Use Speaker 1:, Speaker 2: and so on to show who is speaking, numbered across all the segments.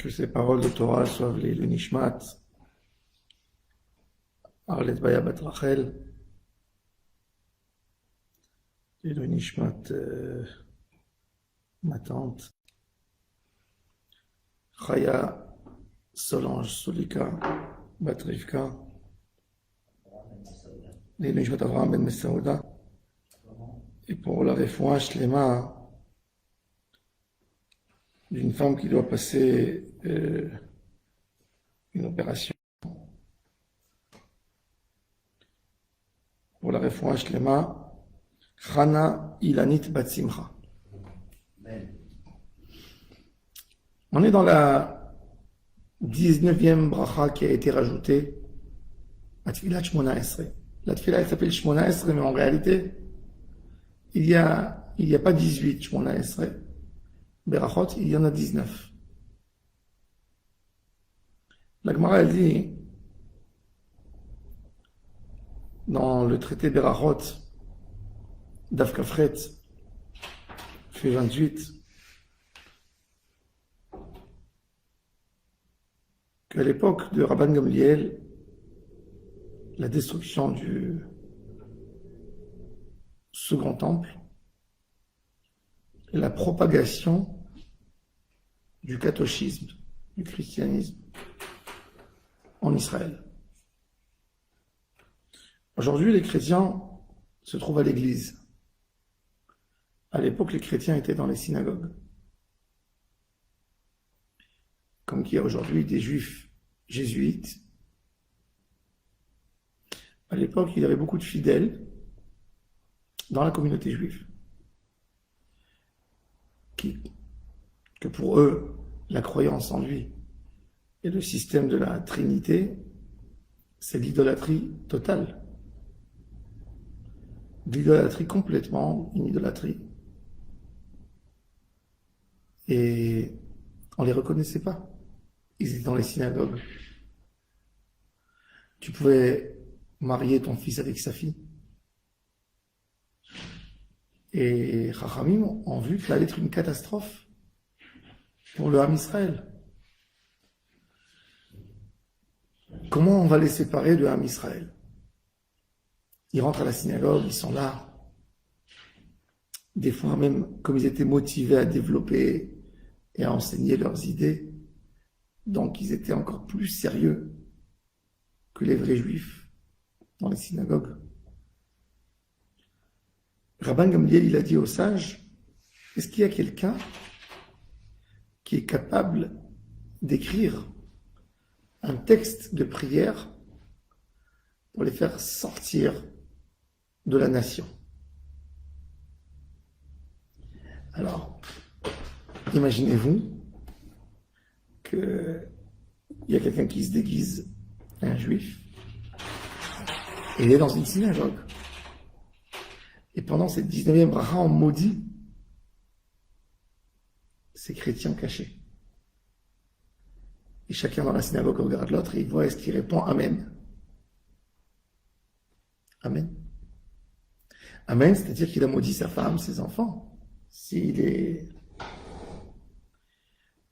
Speaker 1: Que ces paroles de Torah soient le Nishmat, Arlet Baya Bat Rachel, et le Nishmat, ma tante, Chaya Solange Solika Bat Rivka, les Nishmat Avraham Ben Messaouda, et pour la Refoua Shlema d'une femme qui doit passer une opération. Pour la Refoua Shlema, Chana Ilanit Bat Simcha. On est dans la 19e bracha qui a été rajoutée à Tfilat Shmona Esrei. La Tfilat elle s'appelle Shmona Esrei, mais en réalité, il y a pas 18 Shmona Esrei. Berachot, il y en a 19. La Gemara elle dit, dans le traité Berachot, Daf Kafret, fait 28, qu'à l'époque de Rabban Gamliel, la destruction du second temple et la propagation du cathochisme, du christianisme en Israël. Aujourd'hui, les chrétiens se trouvent à l'église. À l'époque, les chrétiens étaient dans les synagogues. Comme qu'il y a aujourd'hui des juifs jésuites. À l'époque, il y avait beaucoup de fidèles dans la communauté juive. Que pour eux, la croyance en lui et le système de la Trinité, c'est l'idolâtrie totale. L'idolâtrie complètement, une idolâtrie. Et on ne les reconnaissait pas. Ils étaient dans les synagogues. Tu pouvais marier ton fils avec sa fille. Et Chachamim ont vu que ça allait être une catastrophe pour le Ham Israël. Comment on va les séparer de Ham Israël? Ils rentrent à la synagogue, ils sont là. Des fois même, comme ils étaient motivés à développer et à enseigner leurs idées, donc ils étaient encore plus sérieux que les vrais juifs dans les synagogues. Rabban Gamliel, il a dit aux sages, est-ce qu'il y a quelqu'un qui est capable d'écrire un texte de prière pour les faire sortir de la nation? Alors, imaginez-vous qu'il y a quelqu'un qui se déguise, un juif, et il est dans une synagogue. Et pendant cette 19e bracha, on maudit ces chrétiens cachés. Et chacun dans la synagogue regarde l'autre et il voit est-ce qu'il répond Amen. Amen. Amen, c'est-à-dire qu'il a maudit sa femme, ses enfants. Et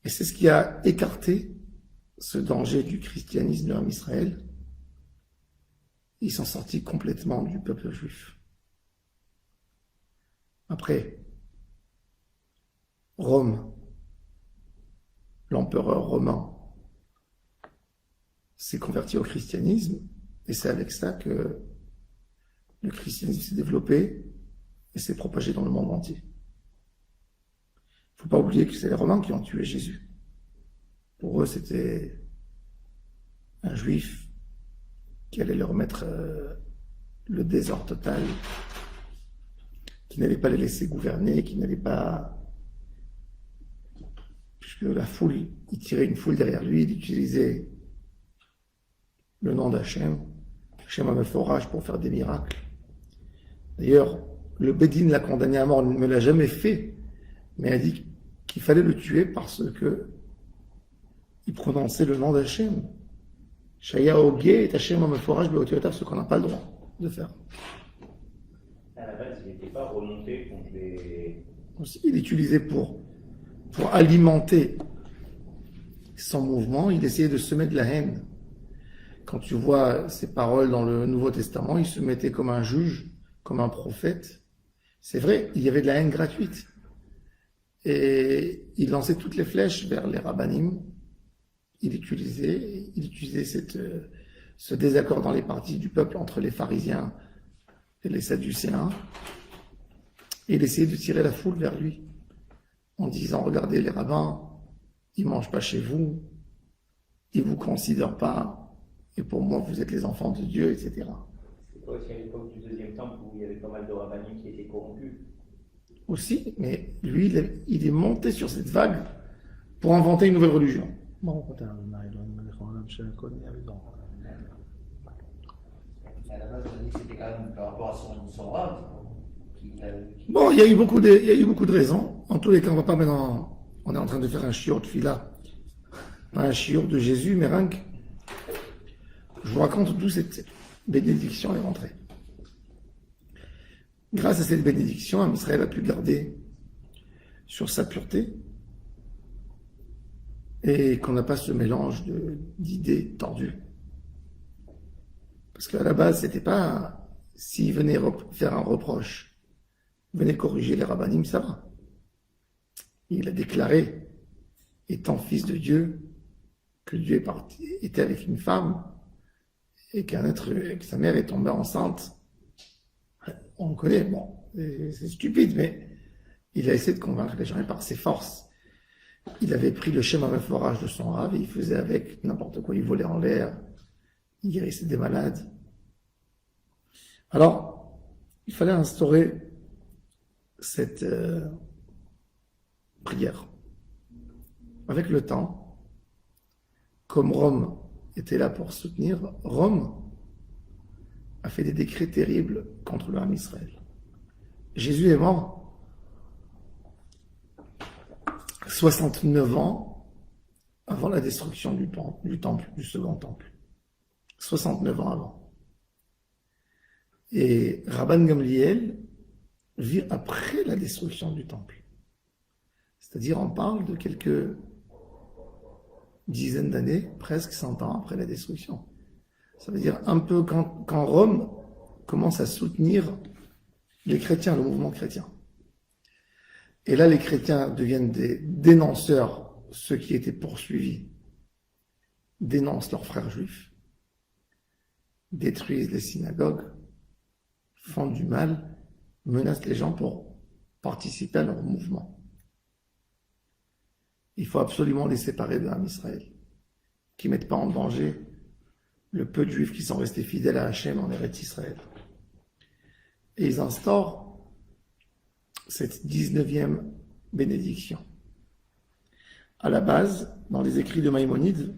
Speaker 1: c'est ce qui a écarté ce danger du christianisme en Israël. Ils sont sortis complètement du peuple juif. Après, Rome, l'empereur romain, s'est converti au christianisme, et c'est avec ça que le christianisme s'est développé et s'est propagé dans le monde entier. Il ne faut pas oublier que c'est les Romains qui ont tué Jésus. Pour eux, c'était un juif qui allait leur mettre le désordre total, qui n'allait pas les laisser gouverner, qui n'allait pas... Puisque la foule, il tirait une foule derrière lui, il utilisait le nom d'Hachem, Hachem a forage pour faire des miracles. D'ailleurs, le Bédine l'a condamné à mort, il ne me l'a jamais fait, mais a dit qu'il fallait le tuer parce que il prononçait le nom d'Hachem. Shaya Ogé et Hachem a forage, ce qu'on n'a pas le droit de faire.
Speaker 2: À la base, il n'était pas remonté contre les...
Speaker 1: Il est utilisé pour alimenter Son mouvement, il essayait de semer de la haine. Quand tu vois ses paroles dans le Nouveau Testament, il se mettait comme un juge, comme un prophète. C'est vrai, il y avait de la haine gratuite. Et il lançait toutes les flèches vers les rabbinim. Il utilisait ce désaccord dans les partis du peuple entre les pharisiens et les sadducéens. Et il essayait de tirer la foule vers lui en disant, regardez les rabbins, ils mangent pas chez vous, ils vous considèrent pas, et pour moi vous êtes les enfants de Dieu, etc.
Speaker 2: C'est pas aussi à l'époque du deuxième temple où il y avait pas mal de rabbinim qui étaient corrompus.
Speaker 1: Aussi, mais lui, il est monté sur cette vague pour inventer une nouvelle religion.
Speaker 3: À la base, on a dit que c'était quand même par rapport à son rab.
Speaker 1: Bon, il y a eu beaucoup de raisons. En tous les cas, on va pas maintenant. On est en train de faire un shiur de fila, pas un shiur de Jésus, mais rien que je vous raconte d'où cette bénédiction est rentrée. Grâce à cette bénédiction, Israël a pu garder sur sa pureté et qu'on n'a pas ce mélange d'idées tordues. Parce qu'à la base, c'était pas s'il venait faire un reproche, venez corriger les rabbinim, ça va. Il a déclaré, étant fils de Dieu, que Dieu était avec une femme et que sa mère est tombée enceinte. On connaît, bon, c'est stupide, mais il a essayé de convaincre les gens par ses forces. Il avait pris le schéma forage de son rave et il faisait avec n'importe quoi, il volait en l'air, il guérissait des malades. Alors, il fallait instaurer cette prière. Avec le temps, comme Rome était là pour soutenir, Rome a fait des décrets terribles contre le Ham Israël. Jésus est mort 69 ans avant la destruction du temple, du second temple. 69 ans avant. Et Rabban Gamliel vit après la destruction du temple. C'est-à-dire, on parle de quelques dizaines d'années, presque 100 ans après la destruction. Ça veut dire un peu quand Rome commence à soutenir les chrétiens, le mouvement chrétien. Et là, les chrétiens deviennent des dénonceurs, ceux qui étaient poursuivis, dénoncent leurs frères juifs, détruisent les synagogues, font du mal, menacent les gens pour participer à leur mouvement. Il faut absolument les séparer de l'Am Israël, qui ne mettent pas en danger le peu de juifs qui sont restés fidèles à Hachem en Eretz Israël. Et ils instaurent cette 19e bénédiction. À la base, dans les écrits de Maïmonide,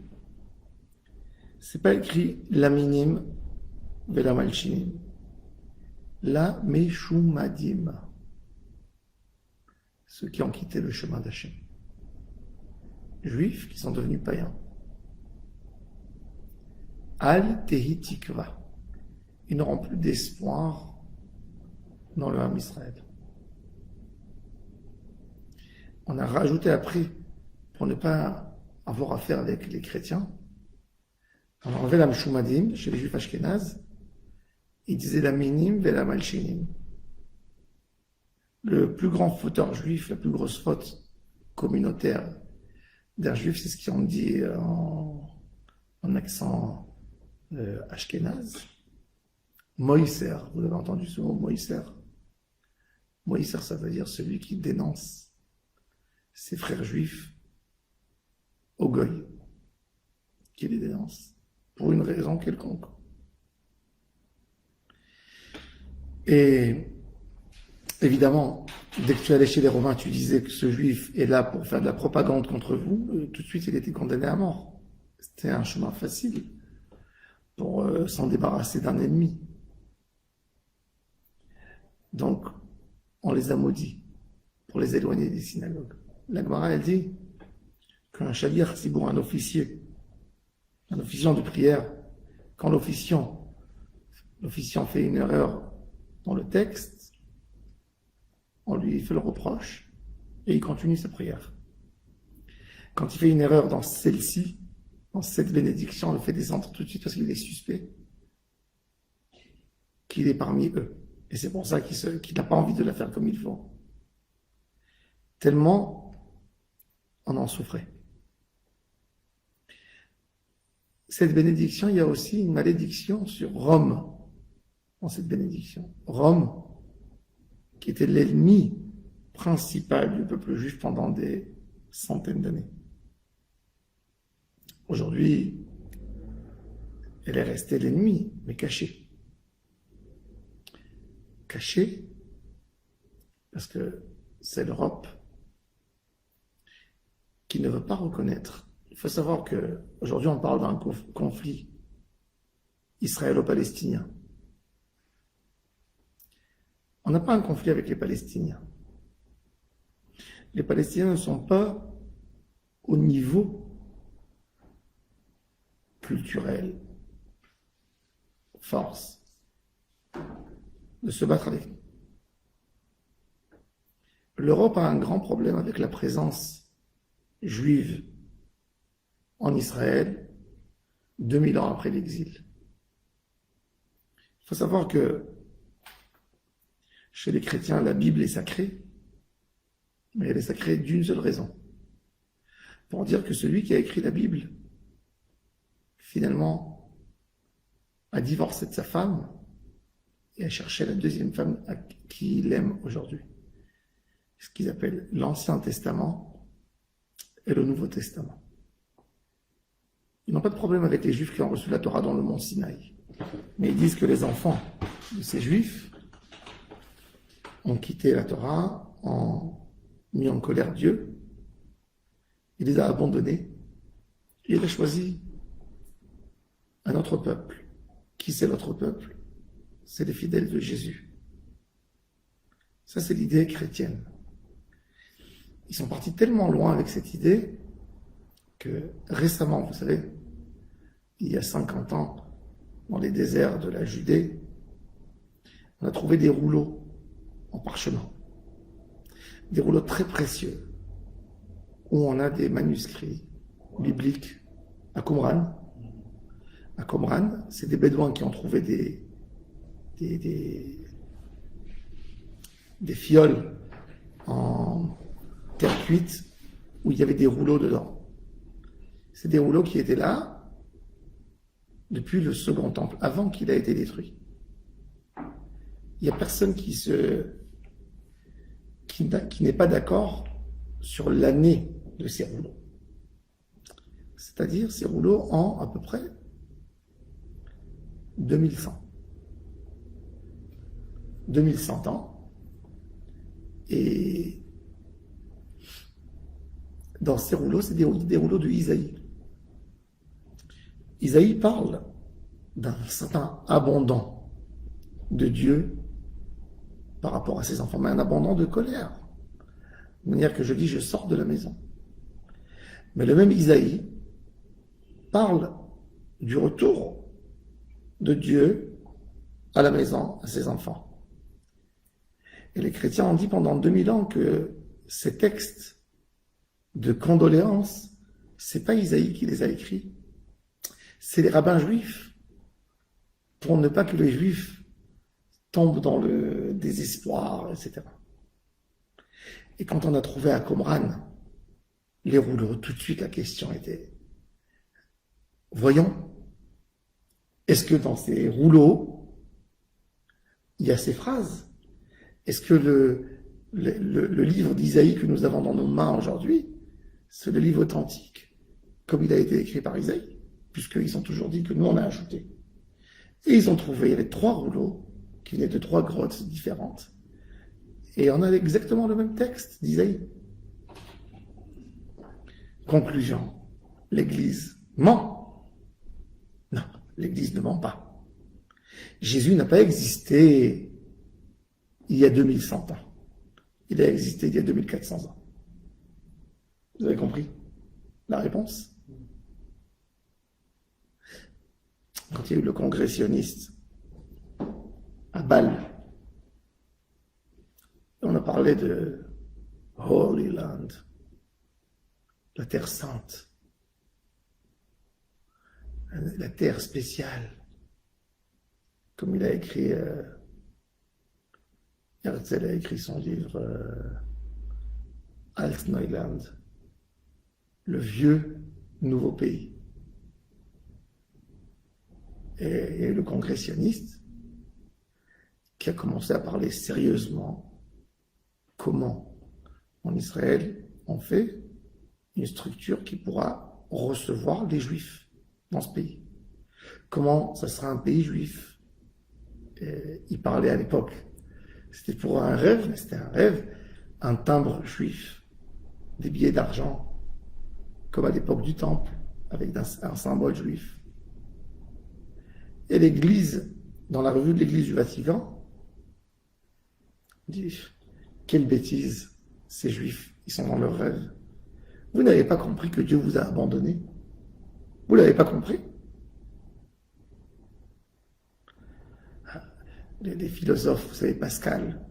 Speaker 1: c'est pas écrit la minim vela malchinim, la meshumadim, ceux qui ont quitté le chemin d'Hachem, juifs qui sont devenus païens. Al tehi tikva, ils n'auront plus d'espoir dans le Ham Israël. On a rajouté après, pour ne pas avoir affaire avec les chrétiens, on a enlevé la Meshumadim chez les juifs ashkénazes, ils disaient la minim ve la malchinim. Le plus grand fauteur juif, la plus grosse faute communautaire d'un juif, c'est ce qu'on dit en accent ashkénaze. Moïser, vous avez entendu ce mot, Moïser. Moïser, ça veut dire celui qui dénonce ses frères juifs au goy, qui les dénonce pour une raison quelconque. Et évidemment, dès que tu allais chez les Romains, tu disais que ce juif est là pour faire de la propagande contre vous, tout de suite il était condamné à mort. C'était un chemin facile pour s'en débarrasser d'un ennemi. Donc, on les a maudits pour les éloigner des synagogues. La Gemara, elle dit qu'un chaliar, c'est pour un officiant de prière, quand l'officiant fait une erreur dans le texte, on lui fait le reproche et il continue sa prière. Quand il fait une erreur dans celle-ci, dans cette bénédiction, on le fait descendre tout de suite parce qu'il est suspect, qu'il est parmi eux. Et c'est pour ça qu'il n'a pas envie de la faire comme il faut. Tellement on en souffrait. Cette bénédiction, il y a aussi une malédiction sur Rome, dans cette bénédiction. Rome, qui était l'ennemi principal du peuple juif pendant des centaines d'années. Aujourd'hui, elle est restée l'ennemi, mais cachée. Cachée, parce que c'est l'Europe qui ne veut pas reconnaître. Il faut savoir qu'aujourd'hui, on parle d'un conflit israélo-palestinien. On n'a pas un conflit avec les Palestiniens. Les Palestiniens ne sont pas au niveau culturel, force, de se battre avec nous. L'Europe a un grand problème avec la présence juive en Israël 2000 ans après l'exil. Il faut savoir que chez les chrétiens, la Bible est sacrée, mais elle est sacrée d'une seule raison. Pour dire que celui qui a écrit la Bible, finalement, a divorcé de sa femme et a cherché la deuxième femme à qui il aime aujourd'hui. Ce qu'ils appellent l'Ancien Testament et le Nouveau Testament. Ils n'ont pas de problème avec les Juifs qui ont reçu la Torah dans le mont Sinaï. Mais ils disent que les enfants de ces Juifs ont quitté la Torah, ont mis en colère Dieu, il les a abandonnés et il a choisi un autre peuple. Qui c'est l'autre peuple? C'est les fidèles de Jésus. Ça, c'est l'idée chrétienne. Ils sont partis tellement loin avec cette idée que récemment, vous savez, il y a 50 ans, dans les déserts de la Judée, on a trouvé des rouleaux en parchemin, des rouleaux très précieux, où on a des manuscrits bibliques à Qumran. À Qumran, c'est des Bédouins qui ont trouvé des fioles en terre cuite où il y avait des rouleaux dedans. C'est des rouleaux qui étaient là depuis le second temple, avant qu'il ait été détruit. Il n'y a personne qui n'est pas d'accord sur l'année de ces rouleaux. C'est-à-dire ces rouleaux en à peu près 2100. 2100 ans. Et dans ces rouleaux, c'est des rouleaux de Isaïe. Isaïe parle d'un certain abandon de Dieu par rapport à ses enfants, mais un abandon de colère. De manière que je dis, je sors de la maison. Mais le même Isaïe parle du retour de Dieu à la maison, à ses enfants. Et les chrétiens ont dit pendant 2000 ans que ces textes de condoléances, c'est pas Isaïe qui les a écrits, c'est les rabbins juifs, pour ne pas que les juifs tombent dans le désespoir, etc. Et quand on a trouvé à Qumran les rouleaux, tout de suite la question était, voyons, est-ce que dans ces rouleaux, il y a ces phrases? Est-ce que le livre d'Isaïe que nous avons dans nos mains aujourd'hui, c'est le livre authentique, comme il a été écrit par Isaïe, puisqu'ils ont toujours dit que nous on a ajouté. Et ils ont trouvé, il y avait 3 rouleaux qui venaient de 3 grottes différentes. Et on a exactement le même texte d'Isaïe. Conclusion, l'Église ment. Non, l'Église ne ment pas. Jésus n'a pas existé il y a 2100 ans. Il a existé il y a 2400 ans. Vous avez compris la réponse? Quand il y a eu le congrès sioniste à Bâle, on a parlé de Holy Land, la terre sainte, la terre spéciale, comme il a écrit, Herzl a écrit son livre Alt-Neuland, le vieux nouveau pays. Et le congressionniste qui a commencé à parler sérieusement comment en Israël on fait une structure qui pourra recevoir les juifs dans ce pays. Comment ça sera un pays juif? Et il parlait à l'époque, c'était pour un rêve, mais c'était un rêve, un timbre juif, des billets d'argent, comme à l'époque du temple, avec un symbole juif. Et l'Église, dans la revue de l'Église du Vatican, dit, quelle bêtise, ces juifs, ils sont dans leur rêve. Vous n'avez pas compris que Dieu vous a abandonné? Vous l'avez pas compris? Les philosophes, vous savez, Pascal,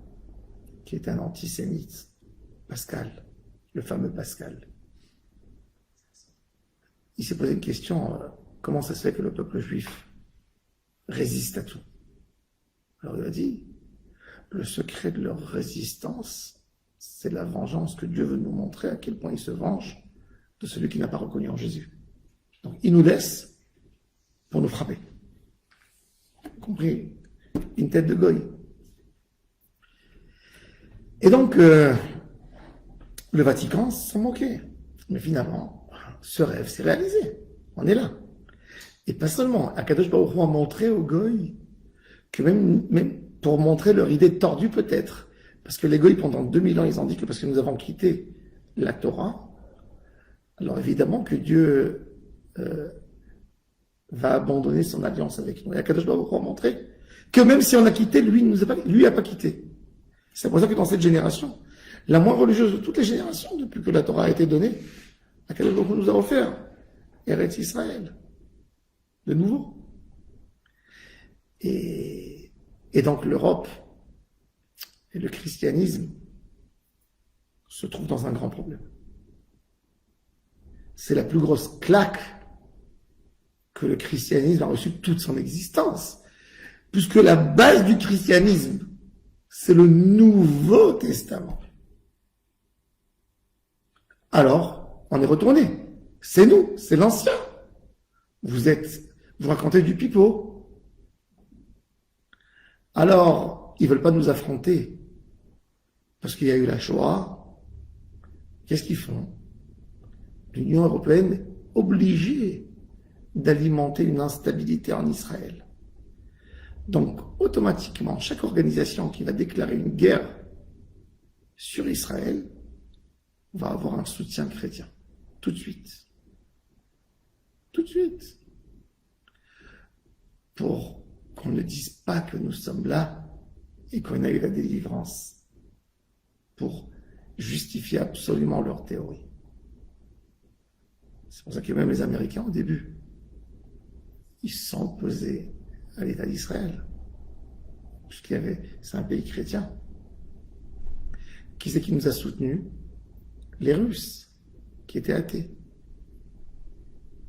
Speaker 1: qui est un antisémite, Pascal, le fameux Pascal, il s'est posé une question, comment ça se fait que le peuple juif résiste à tout? Alors il a dit, le secret de leur résistance, c'est la vengeance que Dieu veut nous montrer, à quel point il se venge de celui qui n'a pas reconnu en Jésus. Donc il nous laisse pour nous frapper. Compris? Une tête de goy. Et donc, le Vatican s'en moquait. Mais finalement, ce rêve s'est réalisé. On est là. Et pas seulement. Akadosh Baruch Hu a montré aux goy que même pour montrer leur idée tordue peut-être, parce que les goy pendant 2000 ans, ils ont dit que parce que nous avons quitté la Torah, alors évidemment que Dieu va abandonner son alliance avec nous. Et Akadosh Baruch Hu a montré que même si on a quitté, lui n'a pas quitté. C'est pour ça que dans cette génération, la moins religieuse de toutes les générations, depuis que la Torah a été donnée, Akadosh Baruch Hu nous a offert Eretz Israël, de nouveau. Et donc l'Europe et le christianisme se trouvent dans un grand problème. C'est la plus grosse claque que le christianisme a reçue de toute son existence. Puisque la base du christianisme, c'est le Nouveau Testament. Alors, on est retourné. C'est nous, c'est l'Ancien. Vous racontez du pipeau. Alors, ils veulent pas nous affronter. Parce qu'il y a eu la Shoah. Qu'est-ce qu'ils font? L'Union européenne est obligée d'alimenter une instabilité en Israël. Donc, automatiquement, chaque organisation qui va déclarer une guerre sur Israël va avoir un soutien chrétien. Tout de suite. Tout de suite. Pour qu'on ne dise pas que nous sommes là et qu'on a eu la délivrance. Pour justifier absolument leur théorie. C'est pour ça que même les Américains, au début, ils se sont opposés à l'État d'Israël. C'est un pays chrétien. Qui c'est qui nous a soutenus? Les Russes, qui étaient athées.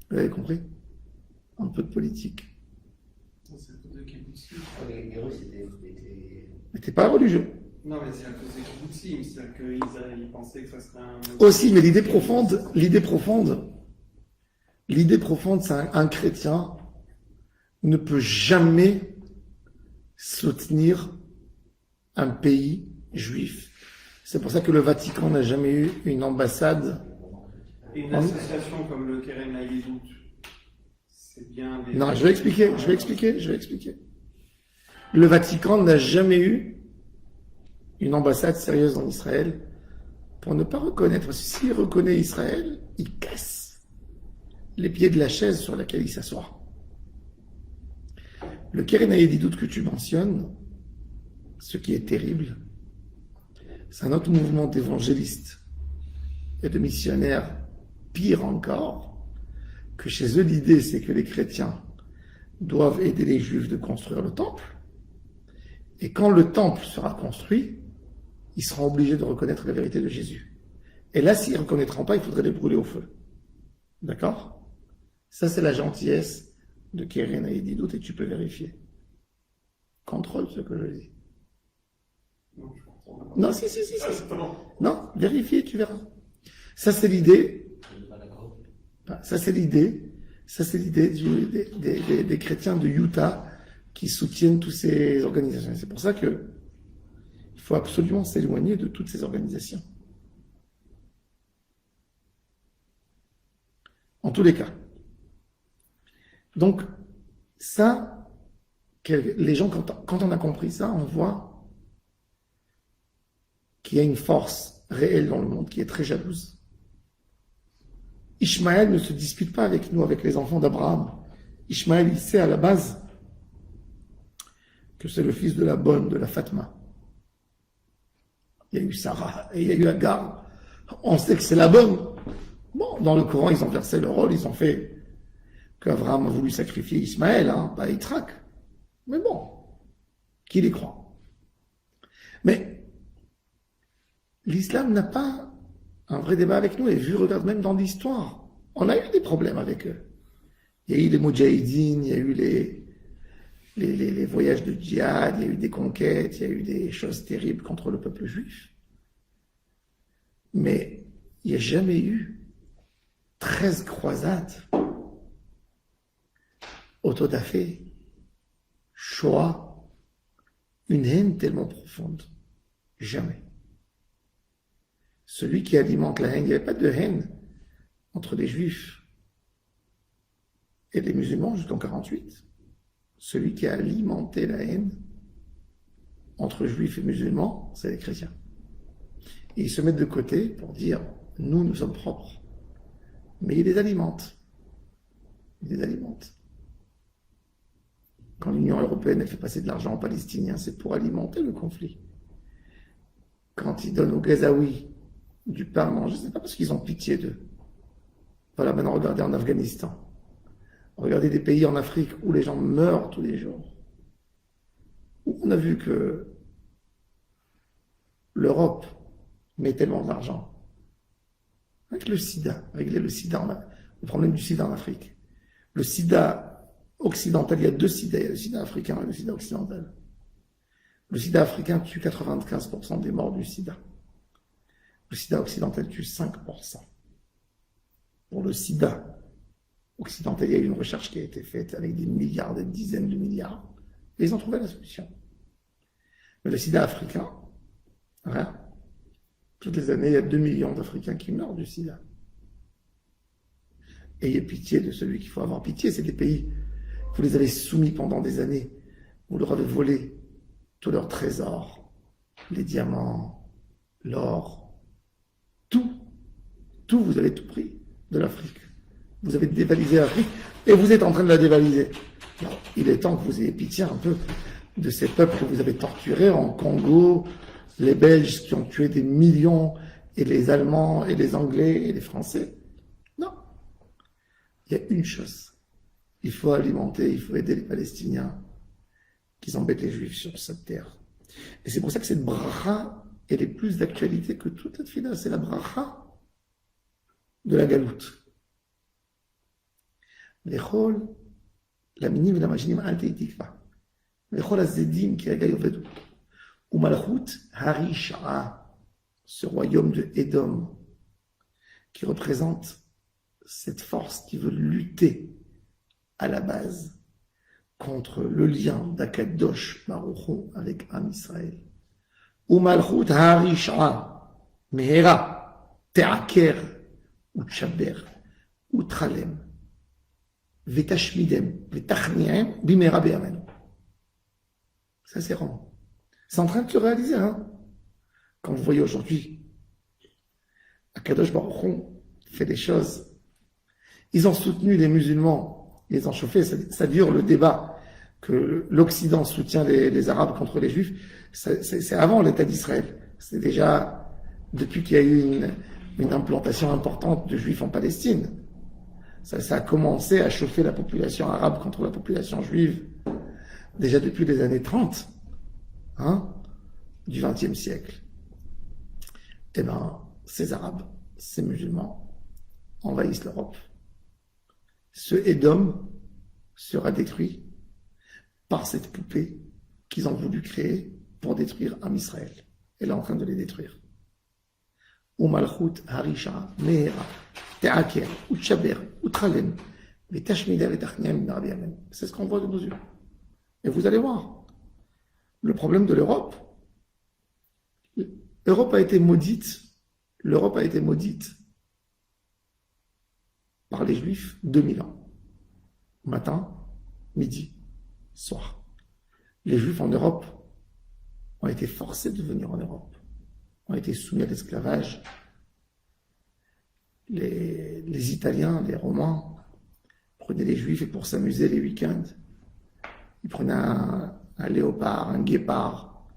Speaker 1: Vous avez compris? Un peu de politique.
Speaker 3: Les Russes
Speaker 1: n'étaient pas religieux.
Speaker 4: Non, mais c'est à cause des kibbutzim, c'est-à-dire qu'ils pensaient que ça serait un...
Speaker 1: Aussi, mais l'idée profonde, c'est un chrétien ne peut jamais soutenir un pays juif. C'est pour ça que le Vatican n'a jamais eu une ambassade.
Speaker 4: Et une association comme le Keren Haïdout, c'est bien...
Speaker 1: Non, je vais expliquer. Le Vatican n'a jamais eu une ambassade sérieuse en Israël pour ne pas reconnaître. Parce que s'il reconnaît Israël, il casse les pieds de la chaise sur laquelle il s'assoit. Le Keren Haïdout que tu mentionnes, ce qui est terrible, c'est un autre mouvement d'évangélistes et de missionnaires, pire encore, que chez eux l'idée c'est que les chrétiens doivent aider les juifs de construire le temple, et quand le temple sera construit, ils seront obligés de reconnaître la vérité de Jésus. Et là, s'ils ne reconnaîtront pas, il faudrait les brûler au feu. D'accord? Ça, c'est la gentillesse de Keren Aïdidout et tu peux vérifier. Contrôle ce que je dis.
Speaker 4: Non, je comprends pas.
Speaker 1: Non, si.
Speaker 4: Attends.
Speaker 1: Non, vérifie, tu verras. Ça, c'est l'idée.
Speaker 3: Je suis pas d'accord.
Speaker 1: Ça, c'est l'idée. Ça, c'est l'idée des chrétiens de Utah qui soutiennent toutes ces organisations. C'est pour ça que il faut absolument s'éloigner de toutes ces organisations. En tous les cas. Donc, ça, les gens, quand on a compris ça, on voit qu'il y a une force réelle dans le monde qui est très jalouse. Ishmaël ne se dispute pas avec nous, avec les enfants d'Abraham. Ishmaël, il sait à la base que c'est le fils de la bonne, de la Fatma. Il y a eu Sarah et il y a eu Agar. On sait que c'est la bonne. Bon, dans le Coran, ils ont versé le rôle, ils ont fait qu'Abraham a voulu sacrifier Ismaël, pas Yitzhak. Mais bon, qui les croit? Mais l'islam n'a pas un vrai débat avec nous, et vu, regarde, même dans l'histoire, on a eu des problèmes avec eux. Il y a eu les Moudjahidines, il y a eu les voyages de djihad, il y a eu des conquêtes, il y a eu des choses terribles contre le peuple juif. Mais il n'y a jamais eu 13 croisades, autodafé, Shoah, une haine tellement profonde. Jamais. Celui qui alimente la haine, il n'y avait pas de haine entre les juifs et les musulmans jusqu'en 48. Celui qui a alimenté la haine entre juifs et musulmans, c'est les chrétiens. Et ils se mettent de côté pour dire, nous sommes propres. Mais ils les alimentent. Ils les alimentent. Quand l'Union européenne elle fait passer de l'argent aux Palestiniens, c'est pour alimenter le conflit. Quand ils donnent aux Gazaouis du pain à manger, c'est pas parce qu'ils ont pitié d'eux. Voilà, maintenant regardez en Afghanistan. Regardez des pays en Afrique où les gens meurent tous les jours. Où on a vu que l'Europe met tellement d'argent. Avec le sida, régler le sida, le problème du sida en Afrique. Le sida occidental, il y a deux sidas, il y a le sida africain et le sida occidental. Le sida africain tue 95% des morts du sida. Le sida occidental tue 5%. Pour le sida occidental, il y a eu une recherche qui a été faite avec des milliards, des dizaines de milliards. Et ils ont trouvé la solution. Mais le sida africain, rien. Toutes les années, il y a 2 millions d'Africains qui meurent du sida. Ayez pitié de celui qu'il faut avoir pitié. C'est des pays, vous les avez soumis pendant des années. Vous leur avez volé tous leurs trésors, les diamants, l'or, tout. Tout, vous avez tout pris de l'Afrique. Vous avez dévalisé l'Afrique et vous êtes en train de la dévaliser. Alors, il est temps que vous ayez pitié un peu de ces peuples que vous avez torturés en Congo, les Belges qui ont tué des millions, et les Allemands, et les Anglais, et les Français. Non. Il y a une chose. Il faut alimenter, il faut aider les Palestiniens qui embêtent les Juifs sur cette terre. Et c'est pour ça que cette bracha, elle est plus d'actualité que toute la tfila. C'est la bracha de la galoute. L'echol, la minim et la machinim al-teitikva. L'echol az-zedim qui agaï ovedu. Ou malchut harisha, ce royaume de Édom, qui représente cette force qui veut lutter à la base contre le lien d'Akadosh Baruch avec Am Israël. Ou malchut harisha, mehera, te'aker, ou tchaber, ou tralem, vetashmidem, vetachniem, bimera be'amenu. Ça c'est rond. C'est en train de se réaliser, Quand vous voyez aujourd'hui, Akadosh Baruch Hu fait des choses. Ils ont soutenu les musulmans, ils les ont chauffés. Ça dure le débat que l'Occident soutient les Arabes contre les Juifs. C'est avant l'État d'Israël. C'est déjà depuis qu'il y a eu une implantation importante de Juifs en Palestine. Ça a commencé à chauffer la population arabe contre la population juive déjà depuis les années 30. Du XXe siècle. Eh bien, ces Arabes, ces musulmans envahissent l'Europe. Ce Édom sera détruit par cette poupée qu'ils ont voulu créer pour détruire Am Israël. Elle est en train de les détruire. Umalchut harisha mehera te'aker utchaber utralem vetashmida vetachniam min Rabbi Amen. C'est ce qu'on voit de nos yeux. Et vous allez voir, le problème de l'Europe, l'Europe a été maudite par les Juifs 2000 ans. Matin, midi, soir. Les Juifs en Europe ont été forcés de venir en Europe, ont été soumis à l'esclavage. Les Italiens, les Romains prenaient les Juifs et pour s'amuser les week-ends, ils prenaient un léopard, un guépard,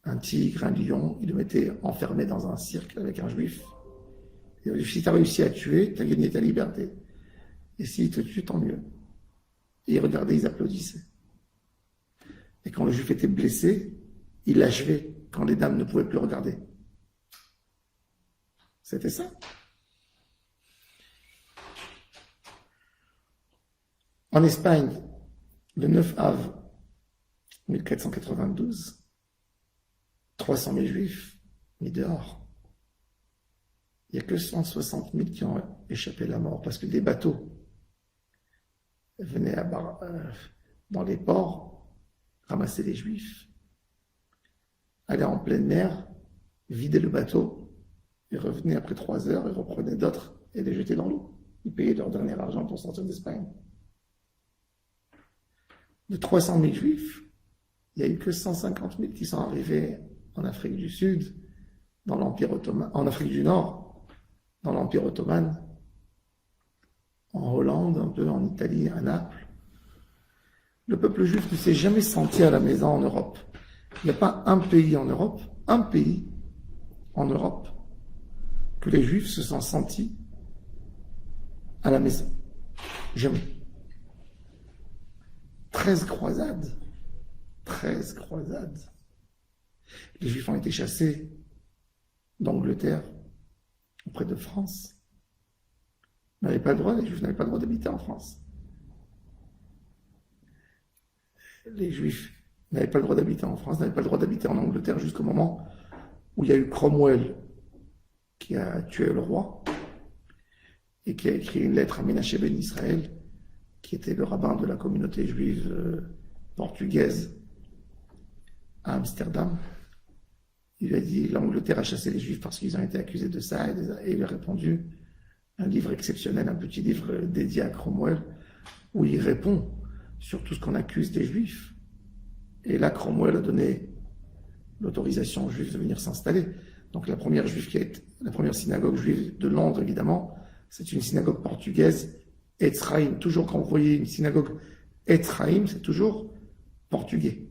Speaker 1: un tigre, un lion, ils le mettaient enfermé dans un cirque avec un Juif. Et si tu as réussi à tuer, tu as gagné ta liberté. Et s'ils te tuent, tant mieux. Et ils regardaient, ils applaudissaient. Et quand le Juif était blessé, il l'achevait quand les dames ne pouvaient plus regarder. C'était ça. En Espagne, le 9 av 1492, 300 000 Juifs mis dehors. Il n'y a que 160 000 qui ont échappé à la mort parce que des bateaux venaient dans les ports ramasser les Juifs, aller en pleine mer, vider le bateau, et revenaient après 3 heures et reprenaient d'autres et les jetaient dans l'eau. Ils payaient leur dernier argent pour sortir d'Espagne. De 300 000 Juifs, il n'y a eu que 150 000 qui sont arrivés en Afrique du Sud, dans l'Empire ottoman, en Afrique du Nord, dans l'Empire ottoman, en Hollande, un peu en Italie, à Naples. Le peuple juif ne s'est jamais senti à la maison en Europe. Il n'y a pas un pays en Europe, que les Juifs se sont sentis à la maison. Jamais. 13 croisades. Les Juifs ont été chassés d'Angleterre auprès de France. Les Juifs n'avaient pas le droit d'habiter en France. Les Juifs n'avaient pas le droit d'habiter en France, n'avaient pas le droit d'habiter en Angleterre jusqu'au moment où il y a eu Cromwell qui a tué le roi et qui a écrit une lettre à Ménaché Ben Israël, qui était le rabbin de la communauté juive portugaise à Amsterdam. Il lui a dit, l'Angleterre a chassé les Juifs parce qu'ils ont été accusés de ça, et il a répondu, un livre exceptionnel, un petit livre dédié à Cromwell, où il répond sur tout ce qu'on accuse des Juifs. Et là, Cromwell a donné l'autorisation aux Juifs de venir s'installer. Donc la première synagogue juive de Londres, évidemment, c'est une synagogue portugaise, Etzraïm. Toujours quand vous voyez une synagogue Etzraïm, c'est toujours portugais.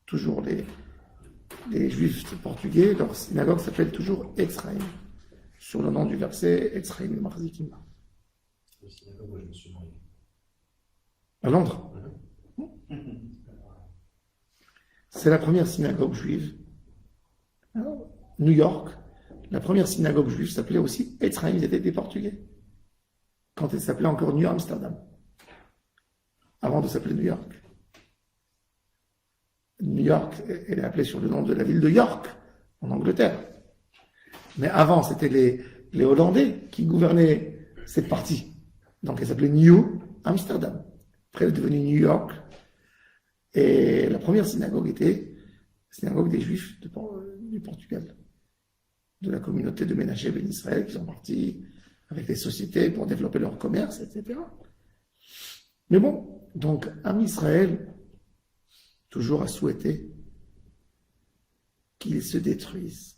Speaker 1: Toujours les Juifs portugais, leur synagogue s'appelle toujours Etzraïm. Sur le nom du verset, Etzraïm Marzikim.
Speaker 3: C'est la synagogue où je me suis marié.
Speaker 1: À Londres. C'est la première synagogue juive. Alors, New York, la première synagogue juive s'appelait aussi Etzraïm, ils étaient des Portugais. Quand elle s'appelait encore New Amsterdam. Avant de s'appeler New York. New York, elle est appelée sur le nom de la ville de York, en Angleterre. Mais avant, c'était les Hollandais qui gouvernaient cette partie. Donc elle s'appelait New Amsterdam. Après, elle est devenue New York. Et la première synagogue était la synagogue des Juifs du Portugal, de la communauté de Ménaché Ben Israël, qui sont partis avec les sociétés pour développer leur commerce, etc. Mais bon, donc Am Israël toujours a souhaité qu'ils se détruisent.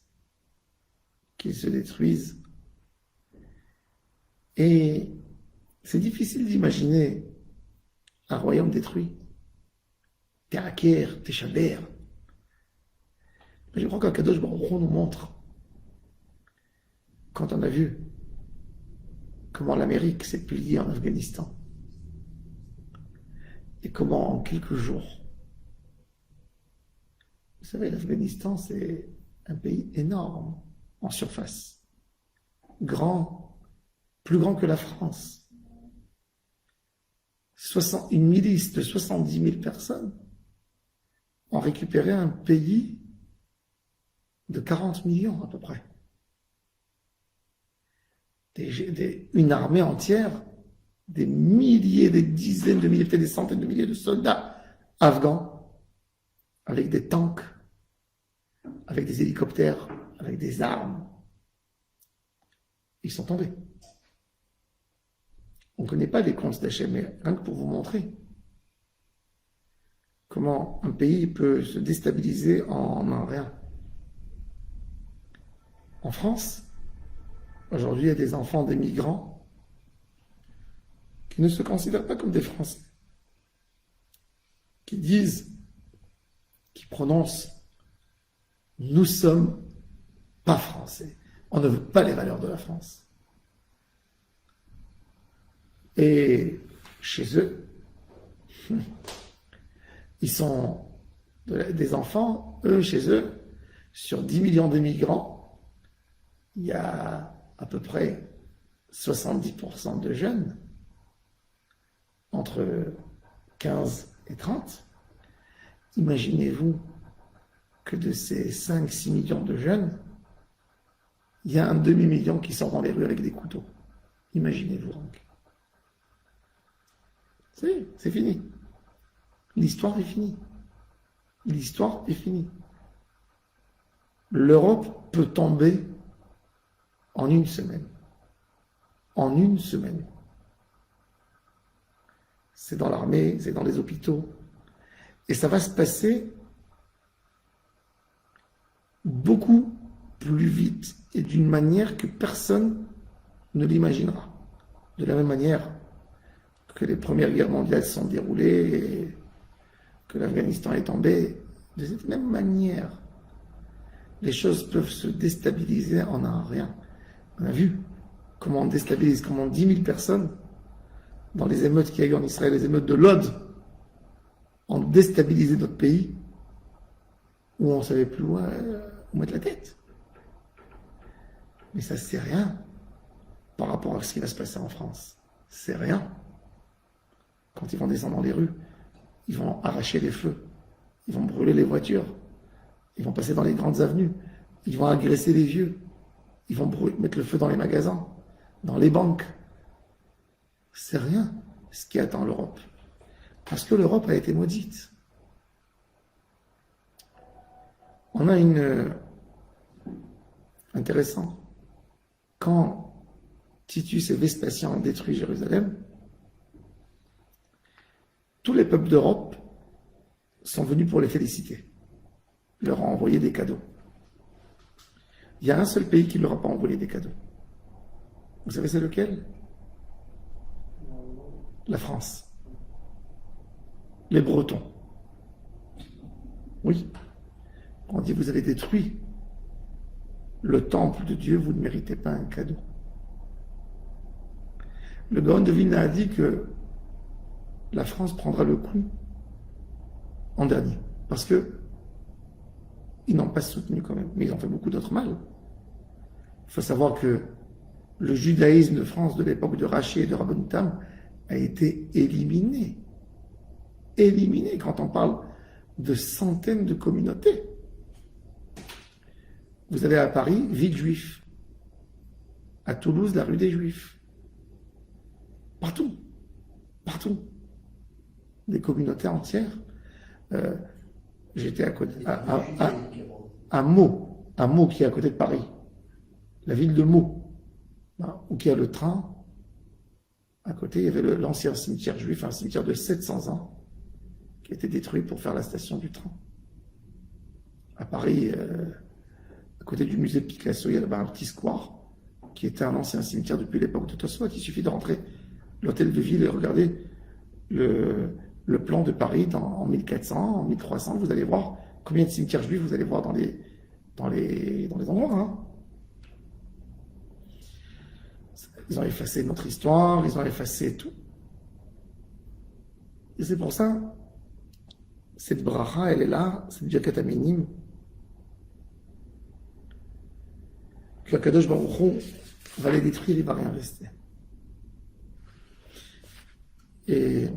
Speaker 1: Et c'est difficile d'imaginer un royaume détruit. Te'aker, Techaber. Mais je crois qu'Akadosh Baruch Hu nous montre, quand on a vu comment l'Amérique s'est pliée en Afghanistan, et comment en quelques jours, vous savez, l'Afghanistan, c'est un pays énorme en surface. grand, plus grand que la France. Une milice de 70 000 personnes ont récupéré un pays de 40 millions à peu près. Une armée entière, des milliers, des dizaines de milliers, peut-être des centaines de milliers de soldats afghans, avec des tanks, avec des hélicoptères, avec des armes. Ils sont tombés. On ne connaît pas les comptes d'Hachem, mais rien que pour vous montrer comment un pays peut se déstabiliser en un rien. En France, aujourd'hui, il y a des enfants des migrants qui ne se considèrent pas comme des Français, qui disent, qui prononcent « Nous sommes pas Français. On ne veut pas les valeurs de la France. » Et chez eux, ils sont des enfants, eux, chez eux, sur 10 millions de migrants, il y a à peu près 70% de jeunes, entre 15 et 30. Imaginez-vous que de ces 5-6 millions de jeunes, il y a un demi-million qui sort dans les rues avec des couteaux. Imaginez-vous donc. C'est fini. L'histoire est finie. L'histoire est finie. L'Europe peut tomber en une semaine. En une semaine. C'est dans l'armée, c'est dans les hôpitaux. Et ça va se passer beaucoup plus vite et d'une manière que personne ne l'imaginera. De la même manière que les premières guerres mondiales se sont déroulées et que l'Afghanistan est tombé, de cette même manière, les choses peuvent se déstabiliser en un rien. On a vu comment on déstabilise, comment 10 000 personnes, dans les émeutes qu'il y a eu en Israël, les émeutes de Lod, ont déstabilisé notre pays, où on ne savait plus où mettre la tête. Mais ça, c'est rien par rapport à ce qui va se passer en France. C'est rien. Quand ils vont descendre dans les rues, ils vont arracher les feux, ils vont brûler les voitures, ils vont passer dans les grandes avenues, ils vont agresser les vieux, ils vont mettre le feu dans les magasins, dans les banques. C'est rien ce qui attend l'Europe. Parce que l'Europe a été maudite. On a intéressant. Quand Titus et Vespasien ont détruit Jérusalem, tous les peuples d'Europe sont venus pour les féliciter. Ils leur ont envoyé des cadeaux. Il y a un seul pays qui ne leur a pas envoyé des cadeaux. Vous savez c'est lequel? La France. Les Bretons. Oui. On dit vous avez détruit le temple de Dieu, vous ne méritez pas un cadeau. Le Gaon de Vilna a dit que la France prendra le coup en dernier. Parce que ils n'ont pas soutenu quand même, mais ils ont fait beaucoup d'autres mal. Il faut savoir que le judaïsme de France de l'époque de Rachi et de Rabban Tam a été éliminé. Éliminé quand on parle de centaines de communautés. Vous avez à Paris, ville juive. À Toulouse, la rue des Juifs. Partout. Partout. Des communautés entières. J'étais à côté, à Meaux qui est à côté de Paris, la ville de Meaux, où il y a le train. À côté, il y avait l'ancien cimetière juif, un cimetière de 700 ans, qui a été détruit pour faire la station du train. À Paris, à côté du musée de Picasso, il y avait un petit square, qui était un ancien cimetière depuis l'époque de Tosfot. Il suffit de rentrer l'hôtel de ville et regarder le plan de Paris en 1400, en 1300, vous allez voir combien de cimetières juifs vous allez voir dans les endroits. Hein. Ils ont effacé notre histoire, ils ont effacé tout. Et c'est pour ça, cette bracha, elle est là, cette birkat aminim, que Kadosh Baruch Hu on va les détruire, il ne va rien rester. Et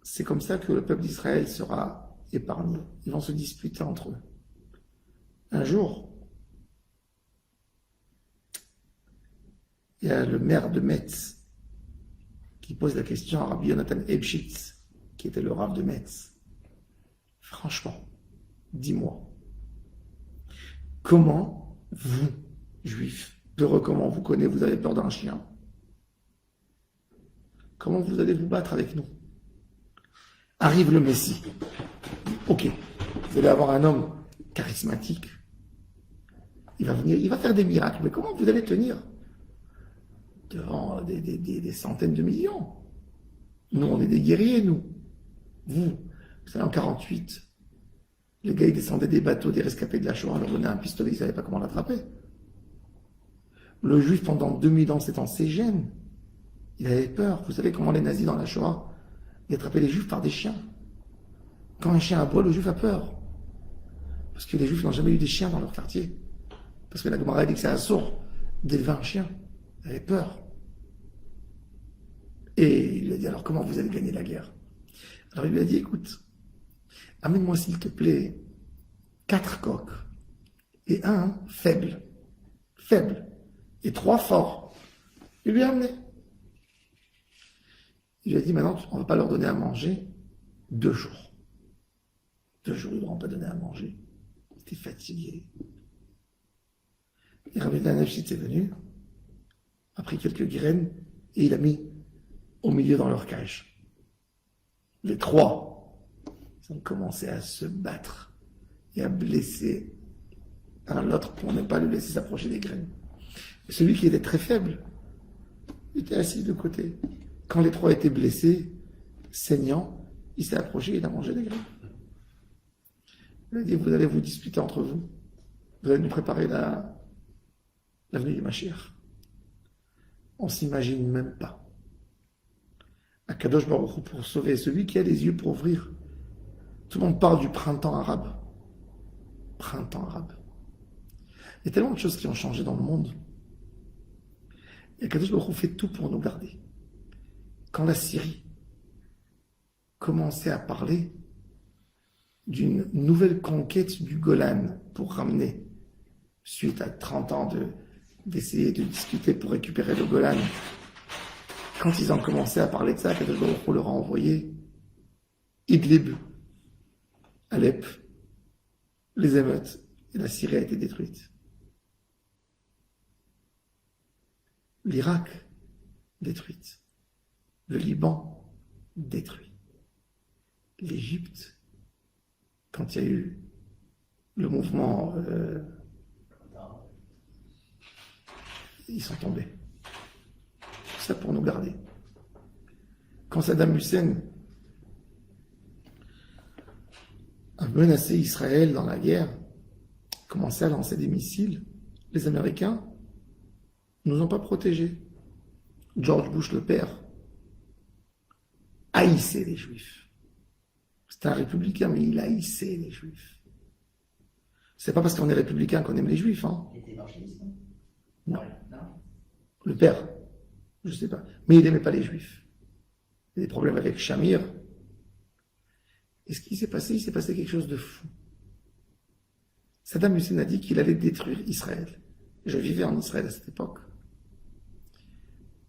Speaker 1: c'est comme ça que le peuple d'Israël sera épargné. Ils vont se disputer entre eux. Un jour, il y a le maire de Metz qui pose la question à Rabbi Yonatan Ebshitz, qui était le rav de Metz. Franchement, dis-moi, comment vous, juifs, peureux comment vous connaissez, vous avez peur d'un chien? Comment vous allez vous battre avec nous? Arrive le Messie. Ok, vous allez avoir un homme charismatique. Il va venir, il va faire des miracles. Mais comment vous allez tenir devant des centaines de millions? Nous, on est des guerriers, nous. Vous savez, en 48, les gars, ils descendaient des bateaux, des rescapés de la Shoah, on leur donnait un pistolet, ils ne savaient pas comment l'attraper. Le juif, pendant 2000 ans, c'est en Cégène. Il avait peur. Vous savez comment les nazis dans la Shoah, ils attrapaient les juifs par des chiens. Quand un chien aboie, le juif a peur. Parce que les juifs n'ont jamais eu des chiens dans leur quartier. Parce que la Gemara dit que c'est assourd d'élever un chien. Il avait peur. Et il lui a dit, alors comment vous allez gagner la guerre? Alors il lui a dit, écoute, amène-moi s'il te plaît 4 coqs et un faible, et 3 forts. Il lui a amené. Il lui a dit, maintenant, on ne va pas leur donner à manger 2 jours. 2 jours, ils ne leur ont pas donné à manger. Ils étaient fatigués. Et Rabbi Danachit est venu, a pris quelques graines, et il a mis au milieu dans leur cage. Les 3, ils ont commencé à se battre et à blesser un l'autre pour ne pas le laisser s'approcher des graines. Et celui qui était très faible, il était assis de côté. Quand les 3 étaient blessés, saignants, il s'est approché et il a mangé des graines. Il a dit, vous allez vous disputer entre vous. Vous allez nous préparer l'avenue du Mashiach. On ne s'imagine même pas. Akadosh Baruch Hu, pour sauver celui qui a les yeux pour ouvrir. Tout le monde parle du printemps arabe. Printemps arabe. Il y a tellement de choses qui ont changé dans le monde. Et Akadosh Baruch Hu fait tout pour nous garder. Quand la Syrie commençait à parler d'une nouvelle conquête du Golan pour ramener, suite à 30 ans d'essayer de discuter pour récupérer le Golan, quand ils ont commencé à parler de ça, Akadosh Baruch Hu leur a envoyé Idlib, Alep, les émeutes, et la Syrie a été détruite. L'Irak, détruite. Le Liban, détruit. L'Égypte, quand il y a eu le mouvement, ils sont tombés. Tout ça pour nous garder. Quand Saddam Hussein a menacé Israël dans la guerre, commençait à lancer des missiles, les Américains ne nous ont pas protégés. George Bush, le père, haïssait les Juifs. C'était un républicain, mais il haïssait les Juifs. C'est pas parce qu'on est républicain qu'on aime les Juifs, hein.
Speaker 3: Il était évangéliste,
Speaker 1: Non.
Speaker 3: non?
Speaker 1: Le père, je sais pas. Mais il n'aimait pas les Juifs. Il y a des problèmes avec Shamir. Et ce qui s'est passé, il s'est passé quelque chose de fou. Saddam Hussein a dit qu'il allait détruire Israël. Je vivais en Israël à cette époque.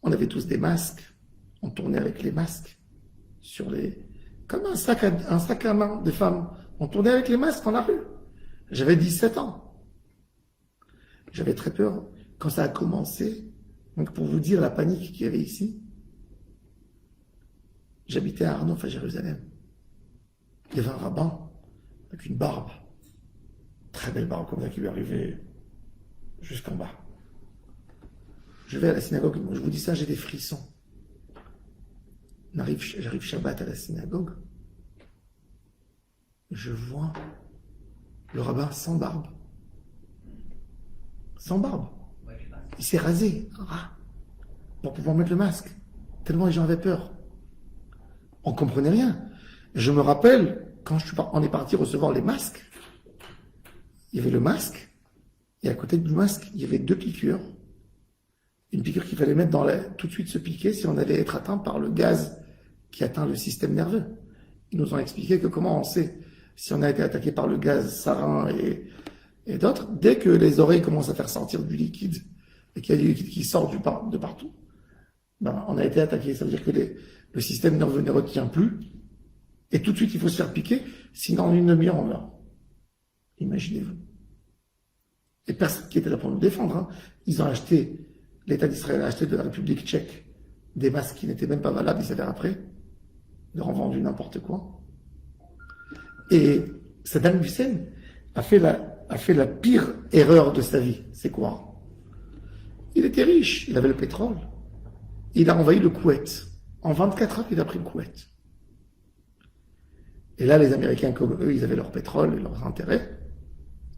Speaker 1: On avait tous des masques. On tournait avec les masques sur les... Comme un sac à main de femmes. On tournait avec les masques dans la rue. J'avais 17 ans. J'avais très peur. Quand ça a commencé, donc pour vous dire la panique qu'il y avait ici, j'habitais à Arnof, à Jérusalem. Il y avait un rabbin avec une barbe. Très belle barbe comme ça qui lui arrivait jusqu'en bas. Je vais à la synagogue, je vous dis ça, j'ai des frissons. J'arrive Shabbat à la synagogue. Je vois le rabbin sans barbe. Sans barbe. Il s'est rasé pour pouvoir mettre le masque. Tellement les gens avaient peur. On ne comprenait rien. Je me rappelle, quand on est parti recevoir les masques, il y avait le masque, et à côté du masque, il y avait 2 piqûres Une piqûre qu'il fallait mettre tout de suite se piquer si on allait être atteint par le gaz qui atteint le système nerveux. Ils nous ont expliqué que comment on sait si on a été attaqué par le gaz sarin et d'autres, dès que les oreilles commencent à faire sortir du liquide et qu'il y a du liquide qui sort de partout, ben, on a été attaqué. Ça veut dire que le système nerveux ne retient plus et tout de suite il faut se faire piquer, sinon en une demi-heure on meurt. Imaginez-vous. Et personne qui était là pour nous défendre. Hein. Ils ont acheté, l'État d'Israël a acheté de la République tchèque des masques qui n'étaient même pas valables, ils s'avèrent après, ils leur ont vendu n'importe quoi. Et Saddam Hussein a fait la pire erreur de sa vie. C'est quoi? Il était riche, il avait le pétrole. Il a envahi le Koweït. En 24 heures, il a pris le Koweït. Et là, les Américains, comme eux, ils avaient leur pétrole et leurs intérêts.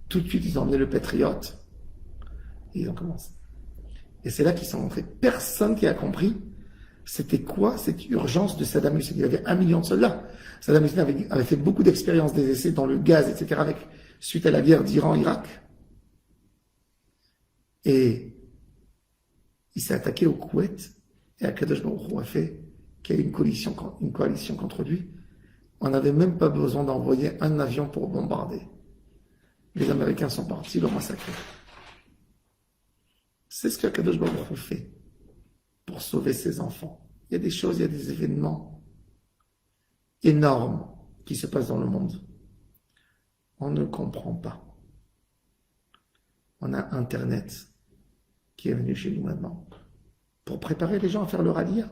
Speaker 1: Tout de suite, ils ont emmené le Patriot. Et ils ont commencé. Et c'est là qu'ils sont rentrés. Personne qui a compris c'était quoi cette urgence de Saddam Hussein. Il y avait 1 million de soldats. Saddam Hussein avait fait beaucoup d'expériences, des essais dans le gaz, etc., suite à la guerre d'Iran-Irak. Et il s'est attaqué au Koweït. Et Akadosh Baruch Hu a fait qu'il y a eu une coalition contre lui. On n'avait même pas besoin d'envoyer un avion pour bombarder. Les Américains sont partis le massacrer. C'est ce qu'Akadosh Baruch Hu fait pour sauver ses enfants. Il y a des choses, il y a des événements énormes qui se passent dans le monde. On ne comprend pas. On a Internet qui est venu chez nous maintenant pour préparer les gens à faire le rallia.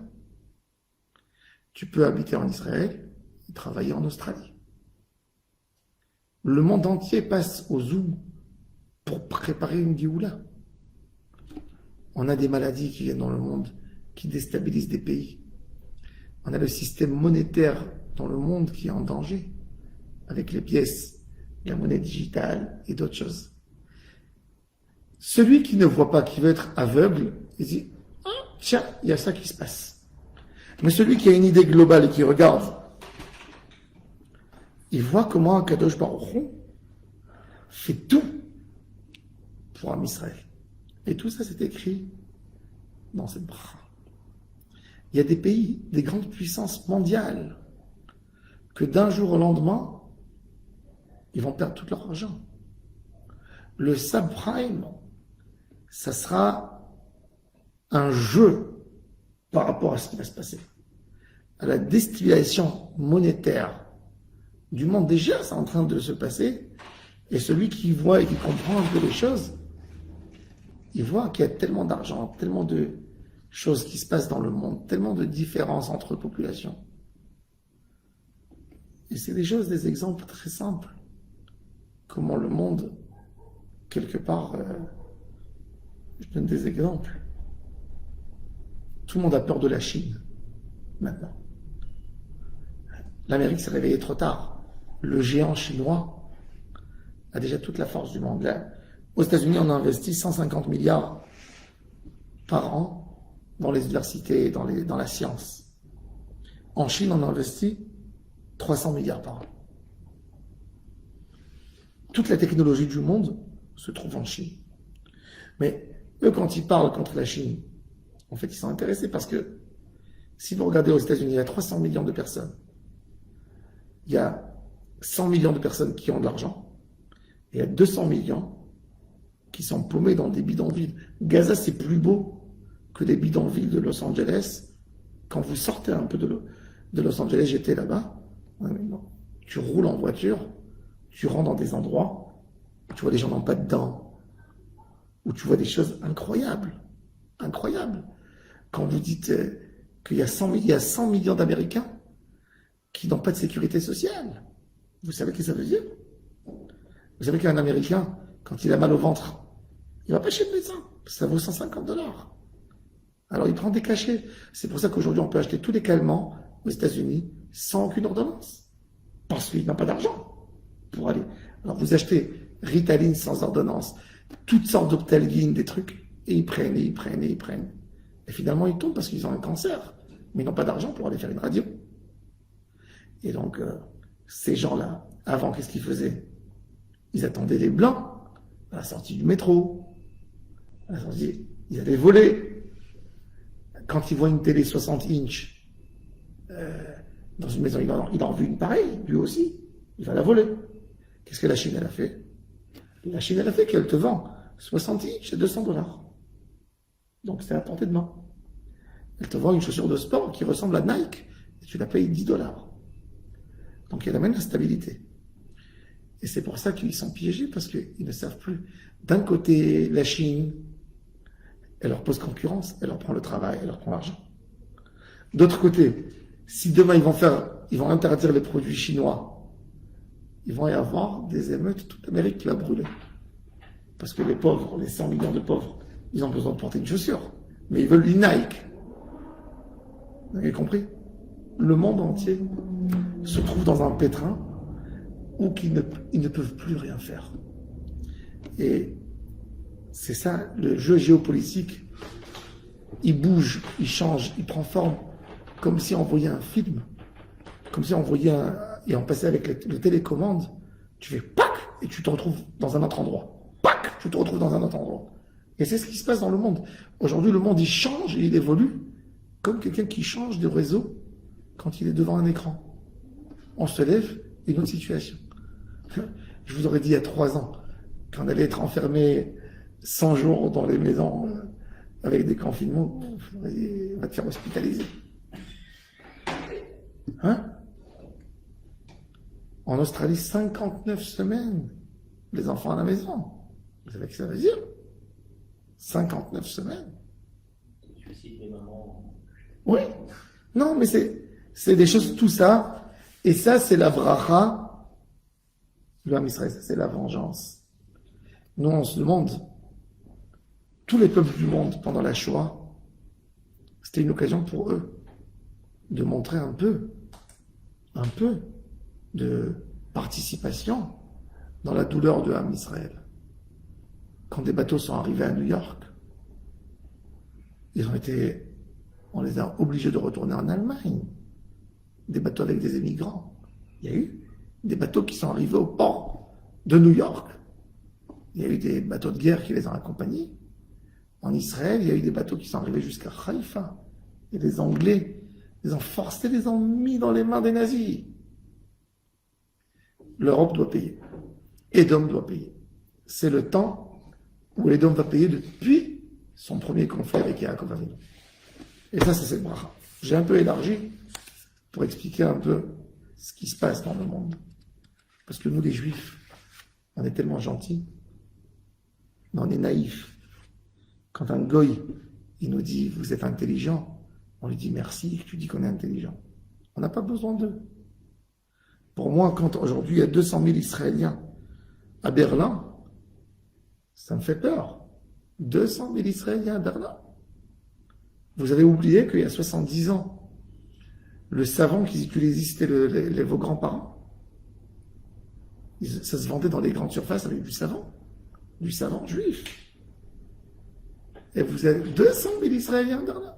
Speaker 1: Tu peux habiter en Israël et travailler en Australie. Le monde entier passe au Zoom pour préparer une Géoula. On a des maladies qui viennent dans le monde, qui déstabilisent des pays. On a le système monétaire dans le monde qui est en danger, avec les pièces, la monnaie digitale et d'autres choses. Celui qui ne voit pas, qui veut être aveugle, il dit « Ah, tiens, il y a ça qui se passe. » Mais celui qui a une idée globale et qui regarde, il voit comment Kadosh Baruch Hu fait tout pour Am Israël. Et tout ça, c'est écrit dans cette bracha. Il y a des pays, des grandes puissances mondiales, que d'un jour au lendemain, ils vont perdre tout leur argent. Le subprime, ça sera un jeu par rapport à ce qui va se passer. À la déstabilisation monétaire du monde, déjà, c'est en train de se passer. Et celui qui voit et qui comprend un peu les choses, il voit qu'il y a tellement d'argent, tellement de choses qui se passent dans le monde, tellement de différences entre populations. Et c'est des choses, des exemples très simples. Comment le monde, quelque part, je donne des exemples. Tout le monde a peur de la Chine, maintenant. L'Amérique s'est réveillée trop tard. Le géant chinois a déjà toute la force du monde. Là, aux États-Unis, on a investi 150 milliards par an dans les universités et dans la science. En Chine, on a investi 300 milliards par an. Toute la technologie du monde se trouve en Chine. Mais eux, quand ils parlent contre la Chine, en fait, ils sont intéressés parce que si vous regardez aux États-Unis, il y a 300 millions de personnes. Il y a 100 millions de personnes qui ont de l'argent. Et il y a 200 millions qui sont paumés dans des bidonvilles. Gaza, c'est plus beau que les bidonvilles de Los Angeles. Quand vous sortez un peu de Los Angeles, j'étais là-bas. Tu roules en voiture, tu rentres dans des endroits où tu vois des gens n'ont pas de dents, où tu vois des choses incroyables. Incroyables. Quand vous dites qu'il y a 100 millions d'Américains qui n'ont pas de sécurité sociale, vous savez ce que ça veut dire? Vous savez qu'un Américain, quand il a mal au ventre, il ne va pas chez le médecin, ça vaut 150 $. Alors il prend des cachets. C'est pour ça qu'aujourd'hui on peut acheter tous les calmants aux États-Unis sans aucune ordonnance. Parce qu'il n'a pas d'argent pour aller. Alors vous achetez Ritaline sans ordonnance, toutes sortes d'Optalgine, des trucs, et ils prennent, et ils prennent, et ils prennent. Et finalement ils tombent parce qu'ils ont un cancer, mais ils n'ont pas d'argent pour aller faire une radio. Et donc ces gens-là, avant, qu'est-ce qu'ils faisaient? Ils attendaient les Blancs à la sortie du métro. À la sortie, ils allaient voler. quand il voit une télé 60 inch dans une maison, il en veut une pareille, lui aussi. Il va la voler. Qu'est-ce que la Chine, elle a fait? La Chine, elle a fait qu'elle te vend 60 inch à $200. Donc c'est à portée de main. Elle te vend une chaussure de sport qui ressemble à Nike et tu la payes $10. Donc elle amène la stabilité. Et c'est pour ça qu'ils sont piégés, parce qu'ils ne savent plus. D'un côté, la Chine, elle leur pose concurrence, elle leur prend le travail, elle leur prend l'argent. D'autre côté, si demain ils vont interdire les produits chinois, il va y avoir des émeutes, toute l'Amérique qui va brûler. Parce que les pauvres, les 100 millions de pauvres, ils ont besoin de porter une chaussure. Mais ils veulent une Nike. Vous avez compris? Le monde entier se trouve dans un pétrin où ils ne peuvent plus rien faire. Et c'est ça, le jeu géopolitique, il bouge, il change, il prend forme, comme si on voyait un film, comme si on voyait et on passait avec le télécommande, tu fais PAC et tu te retrouves dans un autre endroit. PAC, tu te retrouves dans un autre endroit. Et c'est ce qui se passe dans le monde. Aujourd'hui, le monde, il change et il évolue comme quelqu'un qui change de réseau quand il est devant un écran. On se lève, une autre situation. Je vous aurais dit il y a 3 ans, qu'on allait être enfermé 100 jours dans les maisons avec des confinements, on va te faire hospitaliser. Hein? En Australie, 59 semaines, les enfants à la maison. Vous savez ce que ça veut dire? 59 semaines.
Speaker 2: Suicide des mamans.
Speaker 1: Oui. Non, mais c'est des choses, tout ça. Et ça, c'est la bracha. L'homme Israël, c'est la vengeance. Nous, on se demande, tous les peuples du monde, pendant la Shoah, c'était une occasion pour eux de montrer un peu de participation dans la douleur de l'homme Israël. Quand des bateaux sont arrivés à New York, on les a obligés de retourner en Allemagne. Des bateaux avec des émigrants. Il y a eu des bateaux qui sont arrivés au port de New York. Il y a eu des bateaux de guerre qui les ont accompagnés. En Israël, il y a eu des bateaux qui sont arrivés jusqu'à Haïfa. Et les Anglais les ont forcés, les ont mis dans les mains des nazis. L'Europe doit payer. Édom doit payer. C'est le temps où Édom va payer depuis son premier conflit avec Yaakov Avinu. Et ça, c'est cette bracha. J'ai un peu élargi pour expliquer un peu ce qui se passe dans le monde. Parce que nous, les Juifs, on est tellement gentils, mais on est naïfs. Quand un goy, il nous dit, vous êtes intelligent, on lui dit merci, et tu dis qu'on est intelligent. On n'a pas besoin d'eux. Pour moi, quand aujourd'hui il y a 200 000 Israéliens à Berlin, ça me fait peur. 200 000 Israéliens à Berlin. Vous avez oublié qu'il y a 70 ans, le savon qu'ils utilisaient, c'était vos grands-parents. Ça se vendait dans les grandes surfaces avec du savon juif. Et vous avez 200 000 Israéliens à Berlin.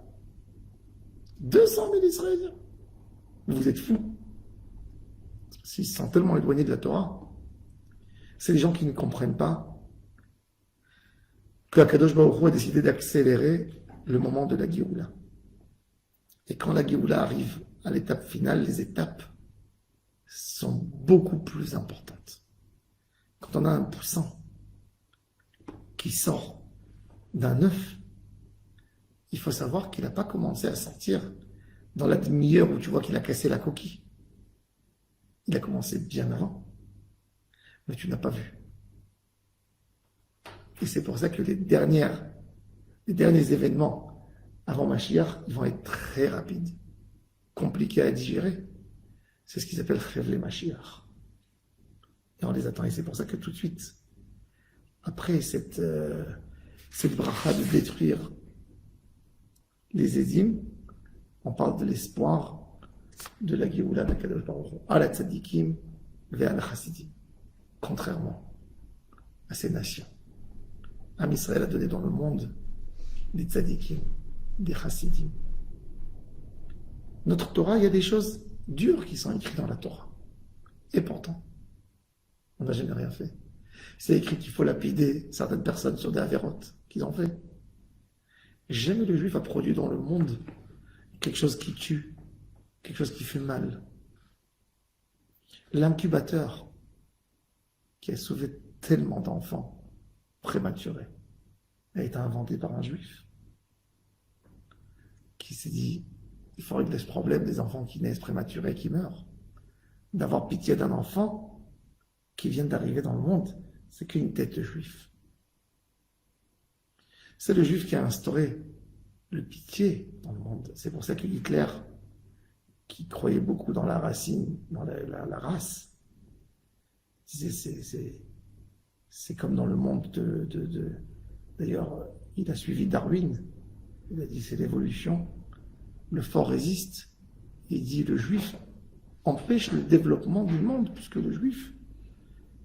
Speaker 1: 200 000 Israéliens. Vous êtes fous. S'ils se sont tellement éloignés de la Torah, c'est les gens qui ne comprennent pas que Akadosh Baruch Hu a décidé d'accélérer le moment de la Géoula. Et quand la Géoula arrive à l'étape finale, les étapes sont beaucoup plus importantes. Quand on a un poussin qui sort d'un œuf, il faut savoir qu'il n'a pas commencé à sortir dans la demi-heure où tu vois qu'il a cassé la coquille. Il a commencé bien avant, mais tu n'as pas vu. Et c'est pour ça que les derniers événements avant Mashiach, ils vont être très rapides, compliqués à digérer. C'est ce qu'ils appellent Chevle Mashiach. Et on les attend. Et c'est pour ça que tout de suite, après cette bracha de détruire les Édim, on parle de l'espoir de la Géoula d'Akadosh Baruch Hu, à la Tzadikim vers la Chassidim. Contrairement à ces nations. Am Israël a donné dans le monde des Tzadikim, des Chassidim. Notre Torah, il y a des choses dures qui sont écrites dans la Torah. Et pourtant, on n'a jamais rien fait. C'est écrit qu'il faut lapider certaines personnes sur des avérotes qu'ils ont fait. Jamais le juif a produit dans le monde quelque chose qui tue, quelque chose qui fait mal. L'incubateur qui a sauvé tellement d'enfants prématurés a été inventé par un juif qui s'est dit, il faut régler ce problème des enfants qui naissent prématurés et qui meurent. D'avoir pitié d'un enfant qui vient d'arriver dans le monde, c'est qu'une tête de juif. C'est le juif qui a instauré le pitié dans le monde. C'est pour ça que Hitler, qui croyait beaucoup dans la racine, dans la race, disait c'est comme dans le monde D'ailleurs, il a suivi Darwin. Il a dit c'est l'évolution. Le fort résiste. Il dit le juif empêche le développement du monde, puisque le juif,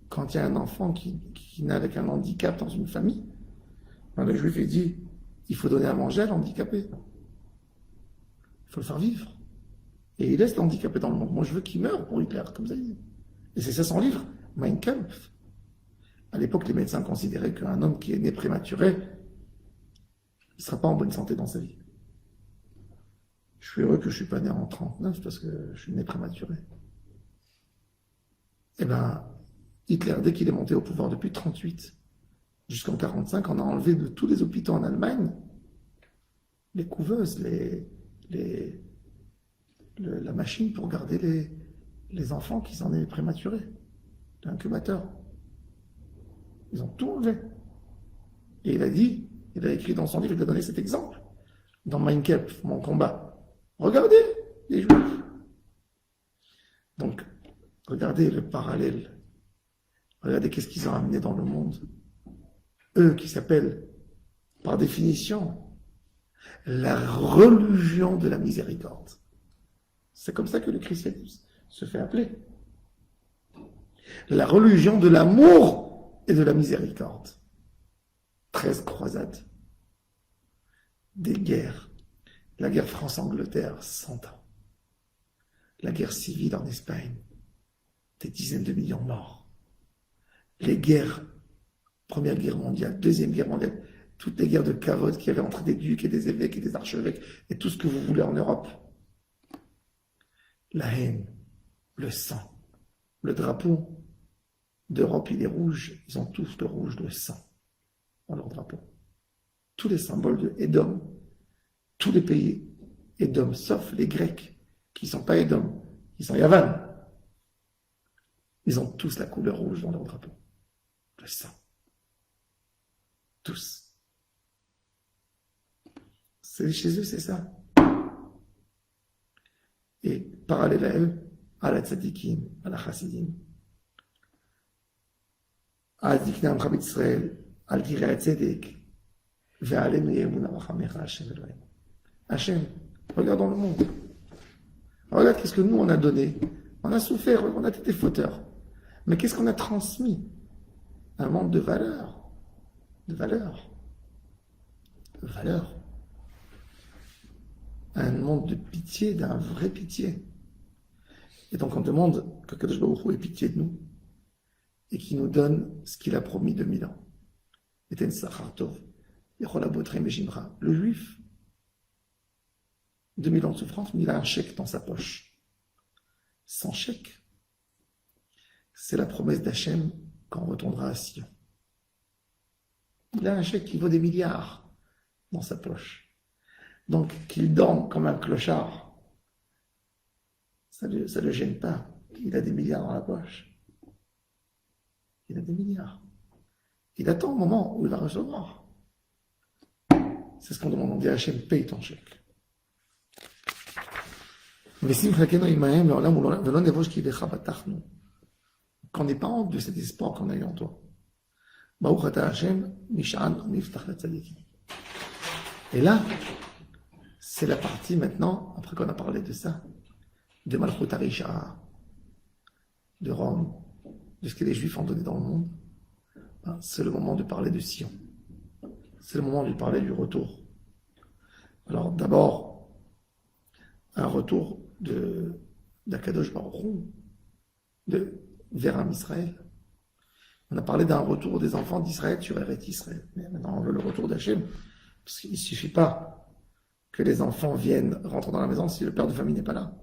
Speaker 1: quand il y a un enfant qui naît avec un handicap dans une famille, le juif il dit il faut donner à manger à l'handicapé. Il faut le faire vivre. Et il laisse l'handicapé dans le monde. Moi je veux qu'il meure pour Hitler, comme ça il dit. Et c'est ça son livre, Mein Kampf. À l'époque, les médecins considéraient qu'un homme qui est né prématuré, il ne sera pas en bonne santé dans sa vie. Je suis heureux que je ne suis pas né en 39 parce que je suis né prématuré. Eh bien, Hitler, dès qu'il est monté au pouvoir depuis 38 jusqu'en 45, on a enlevé de tous les hôpitaux en Allemagne les couveuses, la machine pour garder les enfants qui sont nés prématurés, l'incubateur. Ils ont tout enlevé. Et il a dit, il a écrit dans son livre, il a donné cet exemple, dans Mein Kampf, mon combat. Regardez les Juifs. Donc, regardez le parallèle. Regardez qu'est-ce qu'ils ont amené dans le monde. Eux qui s'appellent, par définition, la religion de la miséricorde. C'est comme ça que le christianisme se fait appeler. La religion de l'amour et de la miséricorde. 13 croisades. Des guerres. La guerre France-Angleterre, 100 ans. La guerre civile en Espagne, des dizaines de millions de morts. Les guerres, Première Guerre mondiale, Deuxième Guerre mondiale, toutes les guerres de cavote qu'il y avait entre des ducs et des évêques et des archevêques et tout ce que vous voulez en Europe. La haine, le sang, le drapeau d'Europe, il est rouge. Ils ont tous le rouge, le sang dans leur drapeau. Tous les symboles de Édom, tous les pays Édom, sauf les Grecs, qui ne sont pas Édom, ils sont Yavan. Ils ont tous la couleur rouge dans leur drapeau. Le sang. Tous. Chez eux, c'est ça. Et parallèle à eux, à la tzadikim, à la chassidim, à Diknam Rabbi Israël, à l'Kirei Tzedek, Ve'alem Ye'emuna Vachamecha Hashem Elohim. Hashem, regardons le monde. Regarde qu'est-ce que nous on a donné. On a souffert, on a été fauteurs. Mais qu'est-ce qu'on a transmis? Un monde de valeurs. De valeurs. De valeurs. Un monde de pitié, d'un vrai pitié. Et donc on demande que Kadosh Baruch Hu ait pitié de nous et qu'il nous donne ce qu'il a promis 2000 ans. Eten Sachar Tov, Yechol Abotrem Ejimra. Le juif, 2000 ans de souffrance, mais il a un chèque dans sa poche. Sans chèque, c'est la promesse d'Hachem quand on retournera à Sion. Il a un chèque qui vaut des milliards dans sa poche. Donc, qu'il dorme comme un clochard, ça ne le gêne pas. Il a des milliards dans la poche. Il a des milliards. Il attend au moment où il va recevoir. C'est ce qu'on demande. On dit à Hachem, paye ton chèque. Qu'on n'ait pas honte de cet espoir qu'on a eu en toi. Et là, c'est la partie maintenant, après qu'on a parlé de ça, de Malchut Harisha, de Rome, de ce que les Juifs ont donné dans le monde. C'est le moment de parler de Sion. C'est le moment de parler du retour. Alors d'abord, un retour d'Akadosh Baruch Hu, vers un Israël. On a parlé d'un retour des enfants d'Israël sur Eretz Israël. Mais maintenant, on veut le retour d'Hachem Parce qu'il ne suffit pas que les enfants viennent rentrer dans la maison si le père de famille n'est pas là.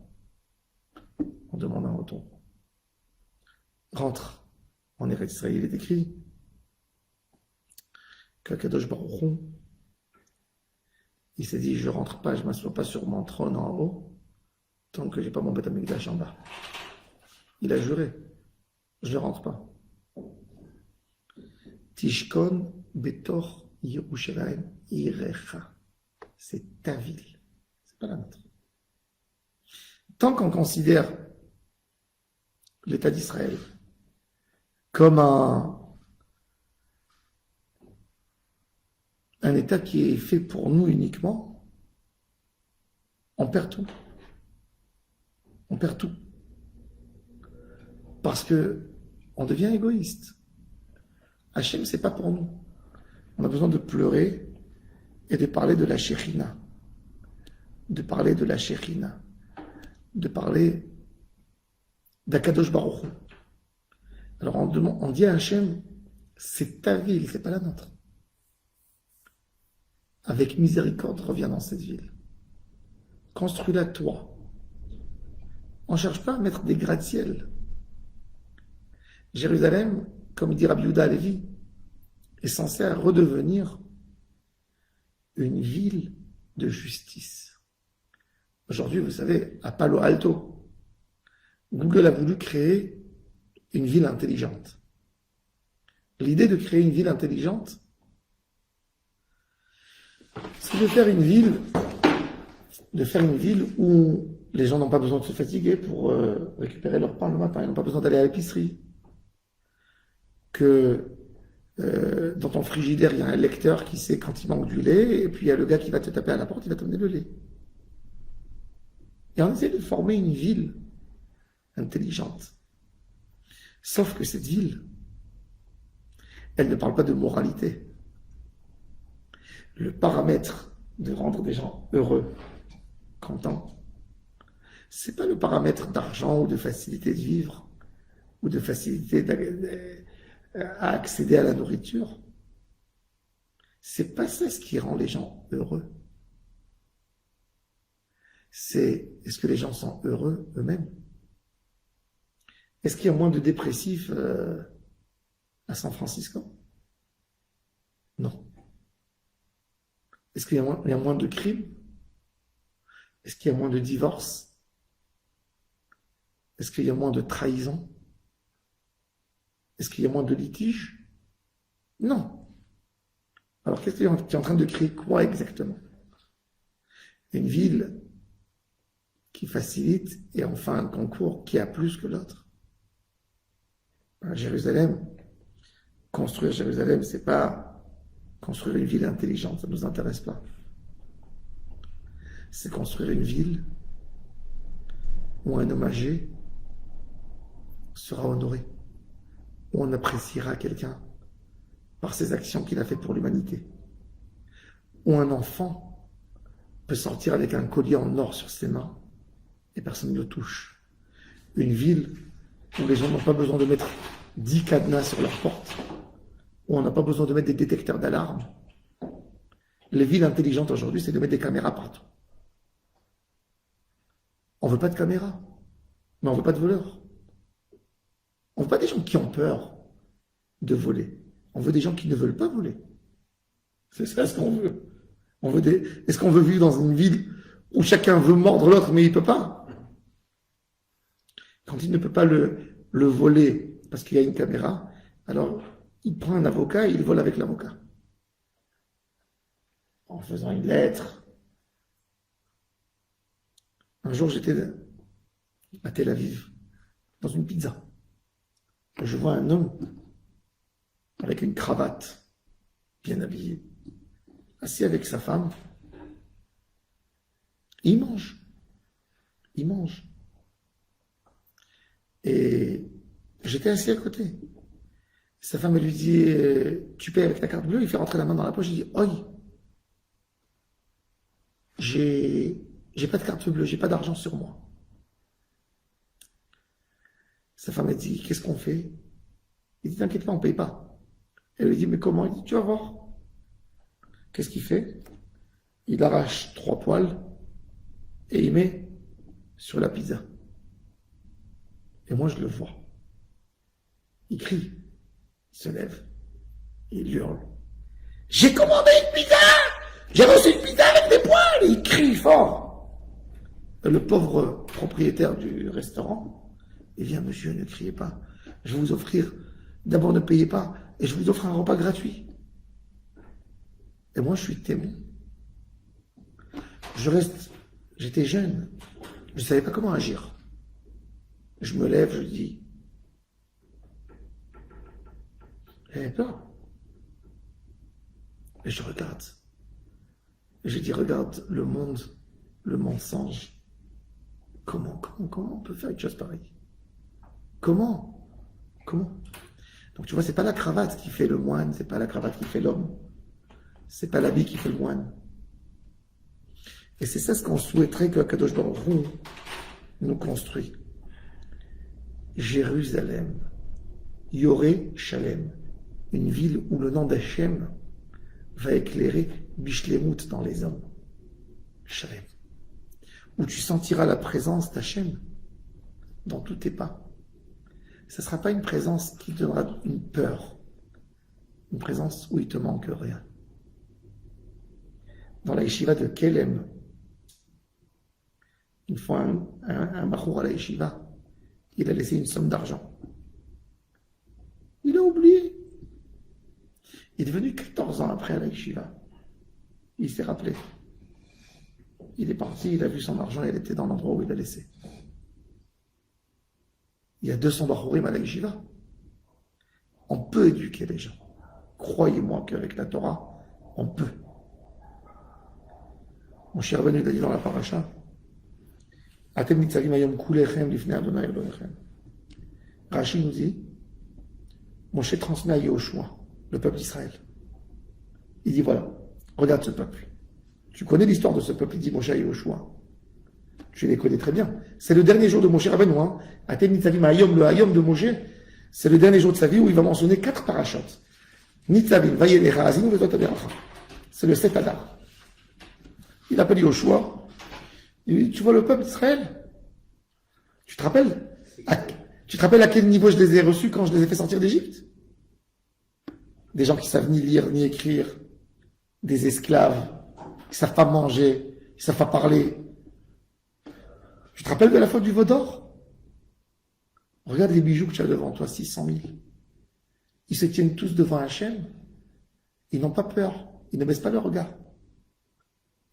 Speaker 1: On demande un retour. Rentre. En Eretz Israël, il est écrit qu'Akadosh Baruch Hu, il s'est dit, je rentre pas, je m'assois pas sur mon trône en haut, tant que j'ai pas mon Beth Amikdash en bas. Il a juré, je ne rentre pas. Tishkon Betor Yerushalayim Irecha. C'est ta ville, c'est pas la nôtre. Tant qu'on considère l'État d'Israël comme un État qui est fait pour nous uniquement, on perd tout. On perd tout. Parce que on devient égoïste. Hachem, c'est pas pour nous. On a besoin de pleurer et de parler de la Shekhinah. De parler de la Shekhinah. De parler d'Akadosh Baruch Hu. Alors on dit à Hachem, c'est ta ville, c'est pas la nôtre. Avec miséricorde, reviens dans cette ville. Construis-la toi. On ne cherche pas à mettre des gratte-ciel. Jérusalem, comme dit Rabbi Yehuda Halevi, est censée redevenir une ville de justice. Aujourd'hui, vous savez, à Palo Alto, Google a voulu créer une ville intelligente. L'idée de créer une ville intelligente, c'est de faire une ville où les gens n'ont pas besoin de se fatiguer pour récupérer leur pain le matin, ils n'ont pas besoin d'aller à l'épicerie, que dans ton frigidaire, il y a un lecteur qui sait quand il manque du lait, et puis il y a le gars qui va te taper à la porte, il va t'amener le lait. Et on essaie de former une ville intelligente. Sauf que cette ville, elle ne parle pas de moralité. Le paramètre de rendre des gens heureux, contents, c'est pas le paramètre d'argent ou de facilité de vivre ou de facilité à accéder à la nourriture. C'est pas ça ce qui rend les gens heureux. C'est est-ce que les gens sont heureux eux-mêmes? Est-ce qu'il y a moins de dépressifs à San Francisco? Non. Est-ce qu'il y a moins de crimes? Est-ce qu'il y a moins de divorces? Est-ce qu'il y a moins de trahison? Est-ce qu'il y a moins de litiges? Non. Alors qu'est-ce qu'il est en train de créer quoi exactement? Une ville qui facilite et enfin un concours qui a plus que l'autre. À Jérusalem, construire Jérusalem, c'est pas construire une ville intelligente, ça ne nous intéresse pas. C'est construire une ville où un homme âgé sera honoré, où on appréciera quelqu'un par ses actions qu'il a faites pour l'humanité, où un enfant peut sortir avec un collier en or sur ses mains et personne ne le touche. Une ville où les gens n'ont pas besoin de mettre 10 cadenas sur leur porte, où on n'a pas besoin de mettre des détecteurs d'alarme. Les villes intelligentes aujourd'hui, c'est de mettre des caméras partout. On ne veut pas de caméras, mais on ne veut pas de voleurs. On ne veut pas des gens qui ont peur de voler. On veut des gens qui ne veulent pas voler. C'est ça ce qu'on veut. Est-ce qu'on veut vivre dans une ville où chacun veut mordre l'autre, mais il ne peut pas? Quand il ne peut pas le voler parce qu'il y a une caméra, alors il prend un avocat et il vole avec l'avocat. En faisant une lettre. Un jour, j'étais à Tel Aviv, dans une pizza. Je vois un homme avec une cravate, bien habillé, assis avec sa femme. Il mange. Il mange. Et j'étais assis à côté. Sa femme lui dit tu payes avec ta carte bleue? Il fait rentrer la main dans la poche. Il dit oi, j'ai pas de carte bleue, j'ai pas d'argent sur moi. Sa femme a dit qu'est-ce qu'on fait? Il dit t'inquiète pas, on paye pas. Elle lui dit mais comment? Il dit tu vas voir. Qu'est-ce qu'il fait? Il arrache 3 poils et il met sur la pizza. Et moi, je le vois. Il crie, il se lève, il hurle. J'ai commandé une pizza! J'ai reçu une pizza avec des poils! Et il crie fort. Et le pauvre propriétaire du restaurant, il vient, monsieur, ne criez pas. Je vais vous offrir, d'abord ne payez pas, et je vous offre un repas gratuit. Et moi, je suis témoin. J'étais jeune, je ne savais pas comment agir. Je me lève, je dis, j'avais peur. Et je regarde. Et je dis, regarde le monde, le mensonge. Comment on peut faire une chose pareille? Comment? Donc tu vois, c'est pas la cravate qui fait le moine, c'est pas la cravate qui fait l'homme. C'est pas l'habit qui fait le moine. Et c'est ça ce qu'on souhaiterait que Kadosh Baruch Hu nous construit. Jérusalem, Yoré Shalem, une ville où le nom d'Hachem va éclairer Bishlemut dans les hommes. Shalem. Où tu sentiras la présence d'Hachem dans tous tes pas. Ce ne sera pas une présence qui te donnera une peur, une présence où il te manque rien. Dans la yeshiva de Kelem, une fois un bachour à la yeshiva, il a laissé une somme d'argent. Il a oublié. Il est venu 14 ans après à la yeshiva. Il s'est rappelé. Il est parti, il a vu son argent, et elle était dans l'endroit où il l'a laissé. Il y a 200 bachourim à la yeshiva. On peut éduquer les gens. Croyez-moi qu'avec la Torah, on peut. Mon cher Rabbeinu l'a dit dans la paracha, Atem nitzavim hayom kulechem lifnei Adonai Elohechem. Rashi nous dit, Moshe transmet à Yehoshua, le peuple d'Israël. Il dit voilà, regarde ce peuple. Tu connais l'histoire de ce peuple, il dit Moshe à Yehoshua. Tu les connais très bien. C'est le dernier jour de Moshe Rabbeinu. Atem nitzavim hayom, le hayom de Moshe, c'est le dernier jour de sa vie où il va mentionner 4 parachutes. Nitzavim, vayelecha, azinu vezot averacha. C'est le 7 Adar. Il appelle Yehoshua. Il lui dit, tu vois le peuple d'Israël? Tu te rappelles? Tu te rappelles à quel niveau je les ai reçus quand je les ai fait sortir d'Égypte? Des gens qui savent ni lire ni écrire, des esclaves, qui savent pas manger, qui savent pas parler. Tu te rappelles de la faute du veau d'or? Regarde les bijoux que tu as devant toi, 600 000. Ils se tiennent tous devant Hachem. Ils n'ont pas peur. Ils ne baissent pas leur regard.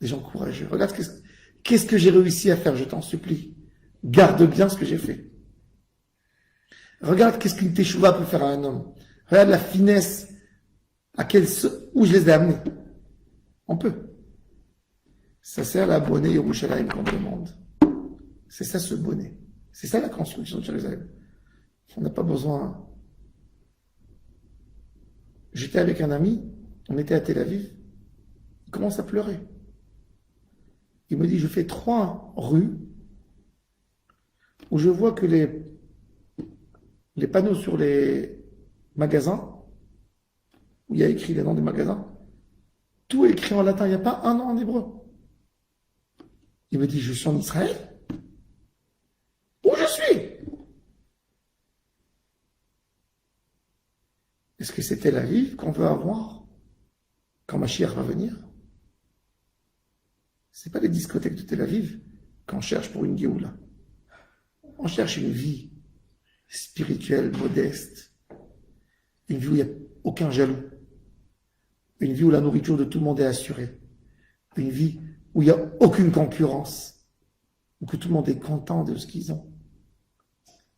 Speaker 1: Des gens courageux. Regarde qu'est-ce que j'ai réussi à faire, je t'en supplie. Garde bien ce que j'ai fait. Regarde qu'est-ce qu'une teshuva peut faire à un homme. Regarde la finesse où je les ai amenés. On peut. Ça sert la bonnet Yerushalayim qu'on demande. C'est ça ce bonnet. C'est ça la construction de Jérusalem. On n'a pas besoin. J'étais avec un ami, on était à Tel Aviv, il commence à pleurer. Il me dit, je fais 3 rues où je vois que les panneaux sur les magasins, où il y a écrit les noms des magasins, tout est écrit en latin, il n'y a pas un nom en hébreu. Il me dit, je suis en Israël? Où je suis? Est-ce que c'est Tel Aviv qu'on veut avoir quand Mashiach va venir? C'est pas les discothèques de Tel Aviv qu'on cherche pour une Géoula. On cherche une vie spirituelle, modeste, une vie où il n'y a aucun jaloux, une vie où la nourriture de tout le monde est assurée, une vie où il n'y a aucune concurrence, où tout le monde est content de ce qu'ils ont.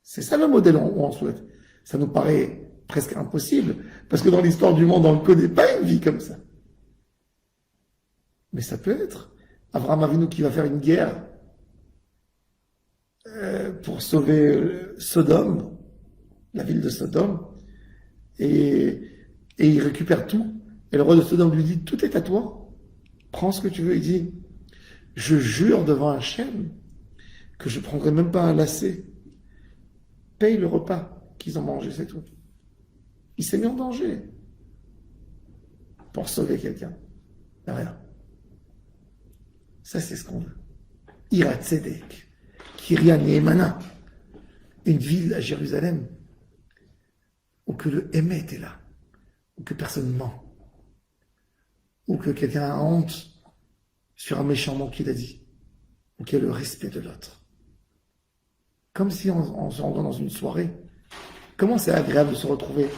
Speaker 1: C'est ça le modèle où on souhaite. Ça nous paraît presque impossible, parce que dans l'histoire du monde, on ne connaît pas une vie comme ça. Mais ça peut être. Abraham Avinu qui va faire une guerre pour sauver Sodome, la ville de Sodome, et il récupère tout. Et le roi de Sodome lui dit, tout est à toi, prends ce que tu veux. Il dit, je jure devant Hachem que je ne prendrai même pas un lacet. Paye le repas qu'ils ont mangé, c'est tout. Il s'est mis en danger pour sauver quelqu'un. Il n'y a rien. Ça, c'est ce qu'on veut. Ira Tzedek, Kiria Neemana, une ville à Jérusalem où que le Hémet est là, où que personne ment, où que quelqu'un a honte sur un méchant mot qu'il a dit, où qu'il y a le respect de l'autre. Comme si on se rendait dans une soirée. Comment c'est agréable de se retrouver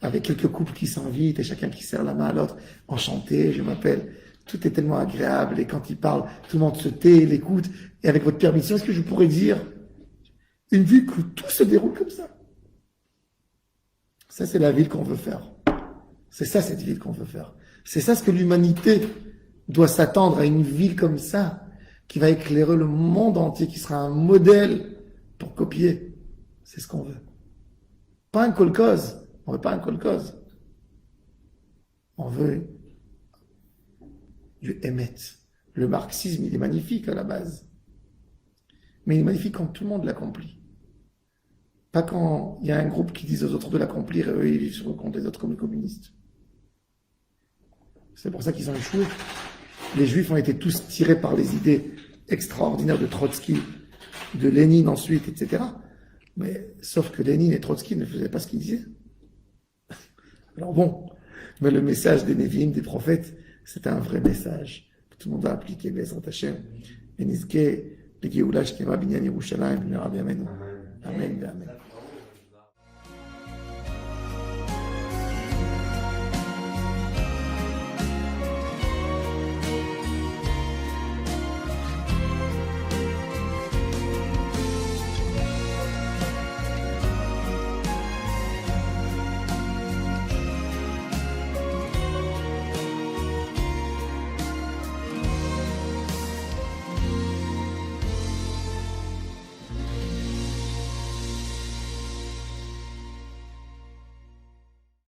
Speaker 1: avec quelques couples qui s'invitent et chacun qui serre la main à l'autre, enchanté, je m'appelle. Tout est tellement agréable et quand ils parlent, tout le monde se tait, l'écoute. Et avec votre permission, est-ce que je pourrais dire une ville où tout se déroule comme ça? Ça, c'est la ville qu'on veut faire. C'est ça, cette ville qu'on veut faire. C'est ça ce que l'humanité doit s'attendre, à une ville comme ça, qui va éclairer le monde entier, qui sera un modèle pour copier. C'est ce qu'on veut. Pas un kolkhoz. On veut pas un kolkhoz. On veut du Hémet. Le marxisme, il est magnifique à la base. Mais il est magnifique quand tout le monde l'accomplit. Pas quand il y a un groupe qui dit aux autres de l'accomplir et eux, ils vivent sur le compte des autres comme les communistes. C'est pour ça qu'ils ont échoué. Les Juifs ont été tous tirés par les idées extraordinaires de Trotsky, de Lénine ensuite, etc. Mais sauf que Lénine et Trotsky ne faisaient pas ce qu'ils disaient. Alors bon, mais le message des Nevi'im, des prophètes, c'est un vrai message que tout le monde a appliqué, Bezrat Hashem. Benizke, le Géoula Shkema Binyan Yerushalayim, Amen. Amen. Amen.